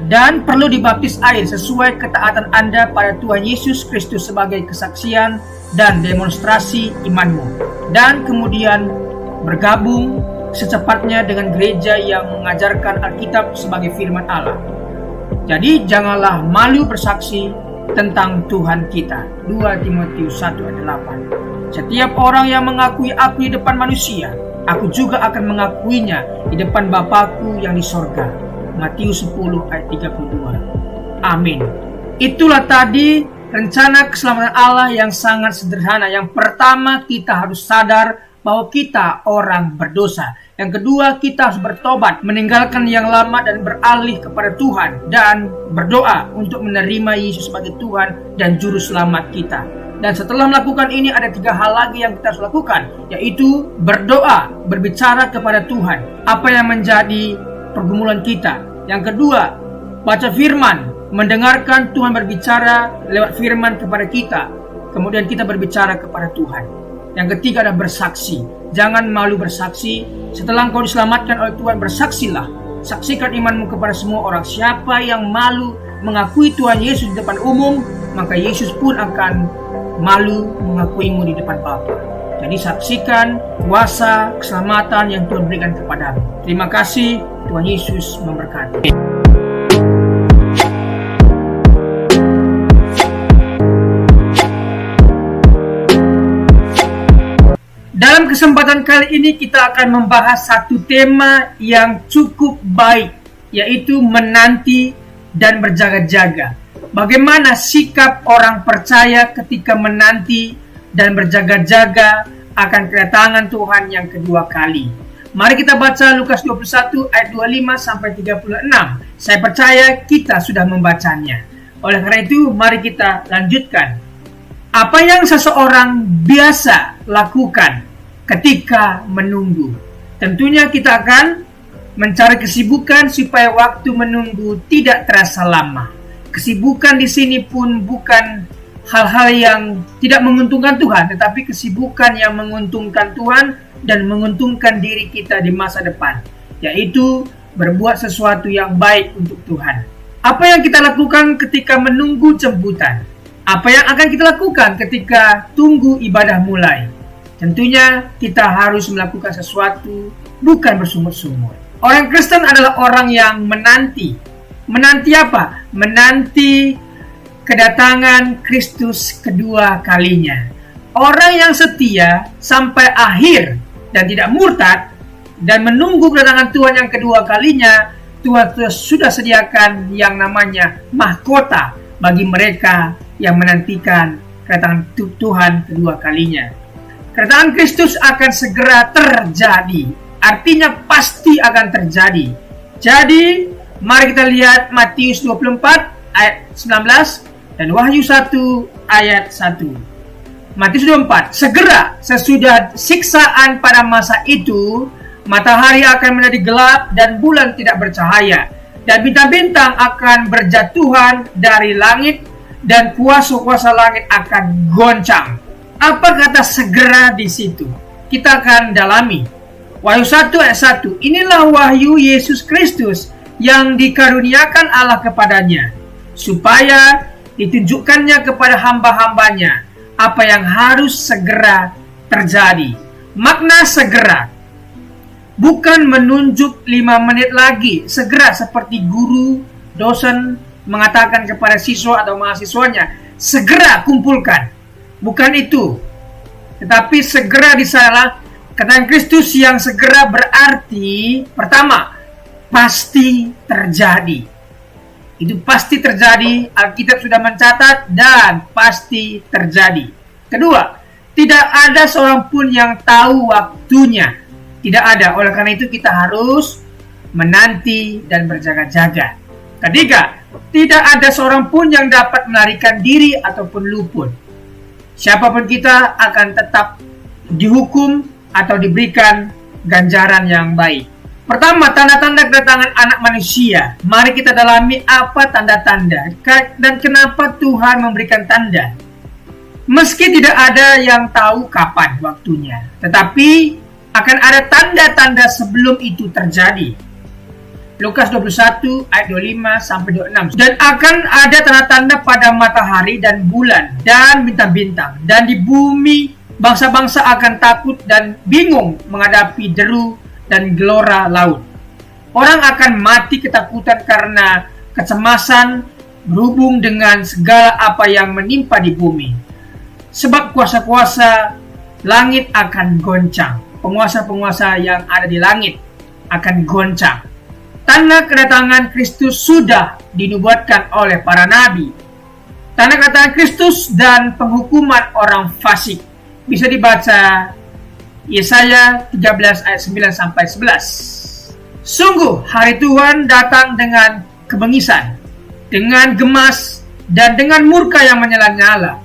Dan perlu dibaptis air sesuai ketaatan Anda pada Tuhan Yesus Kristus sebagai kesaksian dan demonstrasi imanmu. Dan kemudian bergabung secepatnya dengan gereja yang mengajarkan Alkitab sebagai firman Allah. Jadi janganlah malu bersaksi tentang Tuhan kita. 2 Timotius 1 ayat 8. Setiap orang yang mengakui aku di depan manusia, aku juga akan mengakuinya di depan Bapakku yang di sorga. Matius 10 ayat 32. Amin. Itulah tadi rencana keselamatan Allah yang sangat sederhana. Yang pertama, kita harus sadar bahwa kita orang berdosa. Yang kedua, kita harus bertobat, meninggalkan yang lama dan beralih kepada Tuhan, dan berdoa untuk menerima Yesus sebagai Tuhan dan Juru Selamat kita. Dan setelah melakukan ini, ada 3 hal lagi yang kita harus lakukan, yaitu berdoa, berbicara kepada Tuhan apa yang menjadi pergumulan kita. Yang kedua, baca firman, mendengarkan Tuhan berbicara lewat firman kepada kita. Kemudian kita berbicara kepada Tuhan. Yang ketiga adalah bersaksi. Jangan malu bersaksi. Setelah engkau diselamatkan oleh Tuhan, bersaksilah. Saksikan imanmu kepada semua orang. Siapa yang malu mengakui Tuhan Yesus di depan umum, maka Yesus pun akan malu mengakuimu di depan Bapa. Jadi saksikan kuasa keselamatan yang Tuhan berikan kepadamu. Terima kasih. Tuhan Yesus memberkati. Dalam kesempatan kali ini kita akan membahas satu tema yang cukup baik, yaitu menanti dan berjaga-jaga. Bagaimana sikap orang percaya ketika menanti dan berjaga-jaga akan kedatangan Tuhan yang kedua kali. Mari kita baca Lukas 21 ayat 25 sampai 36. Saya percaya kita sudah membacanya. Oleh karena itu, mari kita lanjutkan. Apa yang seseorang biasa lakukan ketika menunggu? Tentunya kita akan mencari kesibukan supaya waktu menunggu tidak terasa lama. Kesibukan di sini pun bukan hal-hal yang tidak menguntungkan Tuhan, tetapi kesibukan yang menguntungkan Tuhan dan menguntungkan diri kita di masa depan, yaitu berbuat sesuatu yang baik untuk Tuhan. Apa yang kita lakukan ketika menunggu jemputan? Apa yang akan kita lakukan ketika tunggu ibadah mulai? Tentunya kita harus melakukan sesuatu, bukan bersumur-sumur. Orang Kristen adalah orang yang menanti. Menanti apa? Menanti kedatangan Kristus kedua kalinya. Orang yang setia sampai akhir dan tidak murtad dan menunggu kedatangan Tuhan yang kedua kalinya, Tuhan sudah sediakan yang namanya mahkota bagi mereka yang menantikan kedatangan Tuhan kedua kalinya. Kedatangan Kristus akan segera terjadi. Artinya pasti akan terjadi. Jadi, mari kita lihat Matius 24 ayat 19 dan Wahyu 1 ayat 1. Matius 24. Segera sesudah siksaan pada masa itu, matahari akan menjadi gelap dan bulan tidak bercahaya, dan bintang-bintang akan berjatuhan dari langit, dan kuasa-kuasa langit akan goncang. Apa kata segera di situ? Kita akan dalami. Wahyu 1 ayat 1. Inilah wahyu Yesus Kristus yang dikaruniakan Allah kepadanya, supaya ditunjukkannya kepada hamba-hambanya apa yang harus segera terjadi. Makna segera bukan menunjuk 5 menit lagi. Segera seperti guru, dosen mengatakan kepada siswa atau mahasiswanya, segera kumpulkan. Bukan itu. Tetapi segera di sana, kedatangan Kristus yang segera berarti, pertama, pasti terjadi. Itu pasti terjadi, Alkitab sudah mencatat, dan pasti terjadi. Kedua, tidak ada seorang pun yang tahu waktunya. Tidak ada, oleh karena itu kita harus menanti dan berjaga-jaga. Ketiga, tidak ada seorang pun yang dapat melarikan diri ataupun luput. Siapapun kita akan tetap dihukum atau diberikan ganjaran yang baik. Pertama, tanda-tanda kedatangan anak manusia. Mari kita dalami apa tanda-tanda dan kenapa Tuhan memberikan tanda. Meski tidak ada yang tahu kapan waktunya, tetapi akan ada tanda-tanda sebelum itu terjadi. Lukas 21 ayat 25 sampai 26. Dan akan ada tanda-tanda pada matahari dan bulan dan bintang-bintang, dan di bumi bangsa-bangsa akan takut dan bingung menghadapi deru dan gelora laut. Orang akan mati ketakutan karena kecemasan berhubung dengan segala apa yang menimpa di bumi. Sebab kuasa-kuasa langit akan goncang. Penguasa-penguasa yang ada di langit akan goncang. Tanda kedatangan Kristus sudah dinubuatkan oleh para nabi. Tanda kedatangan Kristus dan penghukuman orang fasik bisa dibaca Yesaya 13 ayat 9 sampai 11. Sungguh hari Tuhan datang dengan kebengisan, dengan gemas, dan dengan murka yang menyala-nyala,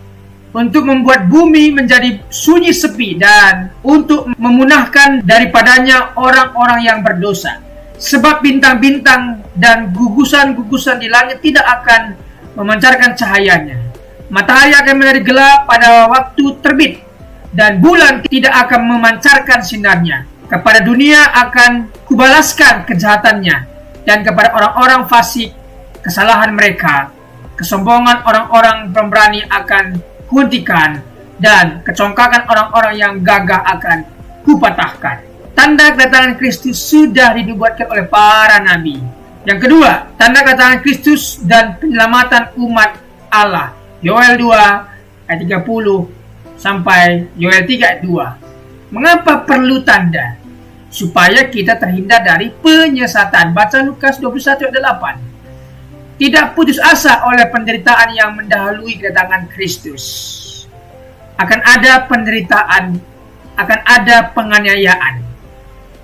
untuk membuat bumi menjadi sunyi sepi dan untuk memunahkan daripadanya orang-orang yang berdosa. Sebab bintang-bintang dan gugusan-gugusan di langit tidak akan memancarkan cahayanya. Matahari akan menjadi gelap pada waktu terbit, dan bulan tidak akan memancarkan sinarnya. Kepada dunia akan kubalaskan kejahatannya, dan kepada orang-orang fasik kesalahan mereka. Kesombongan orang-orang pemberani akan kuhentikan, dan kecongkakan orang-orang yang gagah akan kupatahkan. Tanda kedatangan Kristus sudah dinubuatkan oleh para nabi. Yang kedua, tanda kedatangan Kristus dan penyelamatan umat Allah. Yoel 2 ayat 30 sampai Yoel 3 ayat 2. Mengapa perlu tanda? Supaya kita terhindar dari penyesatan. Baca Lukas 21 ayat 8. Tidak putus asa oleh penderitaan yang mendahului kedatangan Kristus. Akan ada penderitaan, akan ada penganiayaan.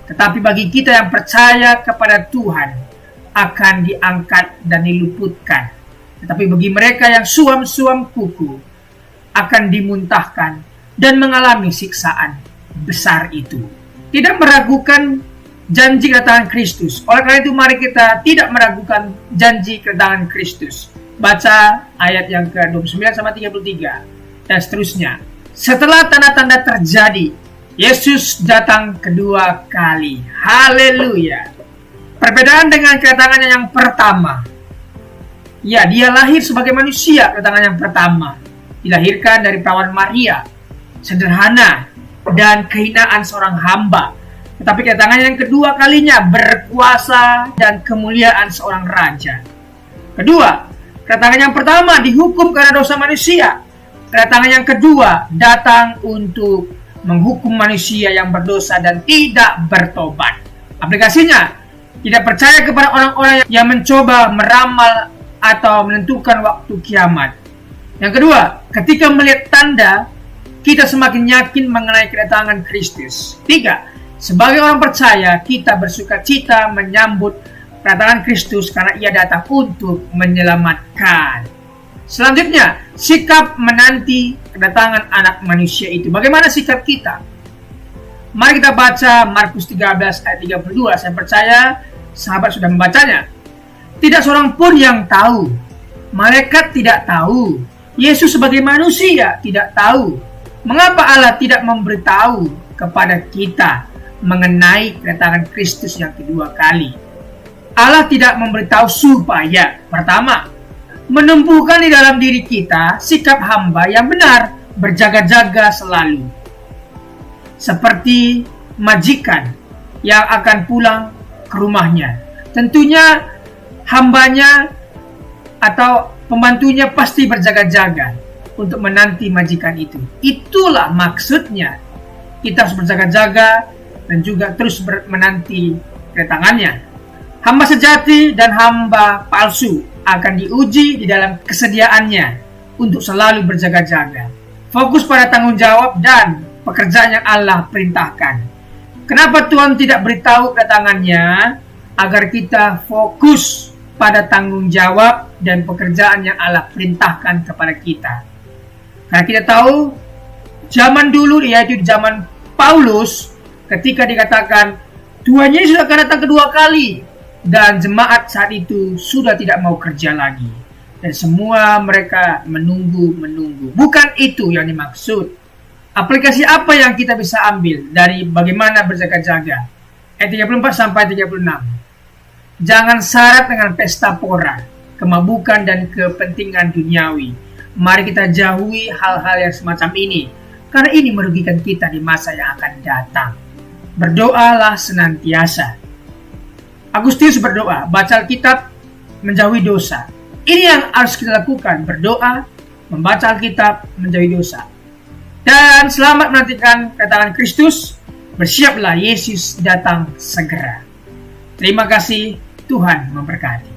Tetapi bagi kita yang percaya kepada Tuhan, akan diangkat dan diluputkan. Tetapi bagi mereka yang suam-suam kuku, akan dimuntahkan dan mengalami siksaan besar itu. Tidak meragukan janji kedatangan Kristus. Oleh karena itu mari kita tidak meragukan janji kedatangan Kristus. Baca ayat yang ke-29 sama 33 dan seterusnya. Setelah tanda-tanda terjadi, Yesus datang kedua kali. Haleluya. Perbedaan dengan kedatangannya yang pertama. Ya, dia lahir sebagai manusia kedatangan yang pertama. Dilahirkan dari perawan Maria. Sederhana dan kehinaan seorang hamba. Tetapi kedatangan yang kedua kalinya berkuasa dan kemuliaan seorang raja. Kedua, kedatangan yang pertama dihukum karena dosa manusia. Kedatangan yang kedua datang untuk menghukum manusia yang berdosa dan tidak bertobat. Aplikasinya, tidak percaya kepada orang-orang yang mencoba meramal atau menentukan waktu kiamat. Yang kedua, ketika melihat tanda, kita semakin yakin mengenai kedatangan Kristus. Tiga, sebagai orang percaya, kita bersukacita menyambut kedatangan Kristus karena ia datang untuk menyelamatkan. Selanjutnya, sikap menanti kedatangan anak manusia itu. Bagaimana sikap kita? Mari kita baca Markus 13 ayat 32. Saya percaya sahabat sudah membacanya. Tidak seorang pun yang tahu. Malaikat tidak tahu. Yesus sebagai manusia tidak tahu. Mengapa Allah tidak memberitahu kepada kita mengenai kedatangan Kristus yang kedua kali? Allah tidak memberitahu supaya, pertama, menumbuhkan di dalam diri kita sikap hamba yang benar, berjaga-jaga selalu. Seperti majikan yang akan pulang ke rumahnya. Tentunya hambanya atau pembantunya pasti berjaga-jaga untuk menanti majikan itu. Itulah maksudnya. Kita harus berjaga-jaga dan juga terus menanti kedatangannya. Hamba sejati dan hamba palsu akan diuji di dalam kesediaannya untuk selalu berjaga-jaga. Fokus pada tanggung jawab dan pekerjaan yang Allah perintahkan. Kenapa Tuhan tidak beritahu kedatangannya? Agar kita fokus pada tanggung jawab dan pekerjaan yang Allah perintahkan kepada kita. Karena kita tahu zaman dulu, yaitu di zaman Paulus, ketika dikatakan Tuhan Yesus akan datang kedua kali, dan jemaat saat itu sudah tidak mau kerja lagi, dan semua mereka menunggu. Bukan itu yang dimaksud. Aplikasi apa yang kita bisa ambil dari bagaimana berjaga-jaga? Ayat 34 sampai 36. Jangan syarat dengan pesta pora, kemabukan dan kepentingan duniawi. Mari kita jauhi hal-hal yang semacam ini, karena ini merugikan kita di masa yang akan datang. Berdoalah senantiasa. Agustinus berdoa, baca Alkitab, menjauhi dosa. Ini yang harus kita lakukan, berdoa, membaca Alkitab, menjauhi dosa. Dan selamat menantikan kedatangan Kristus, bersiaplah Yesus datang segera. Terima kasih, Tuhan memberkati.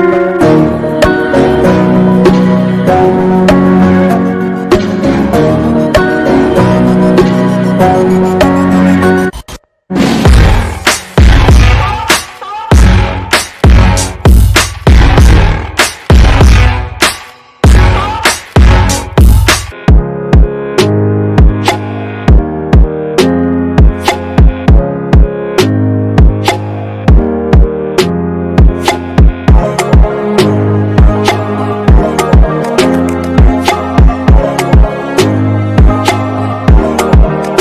Tuhan.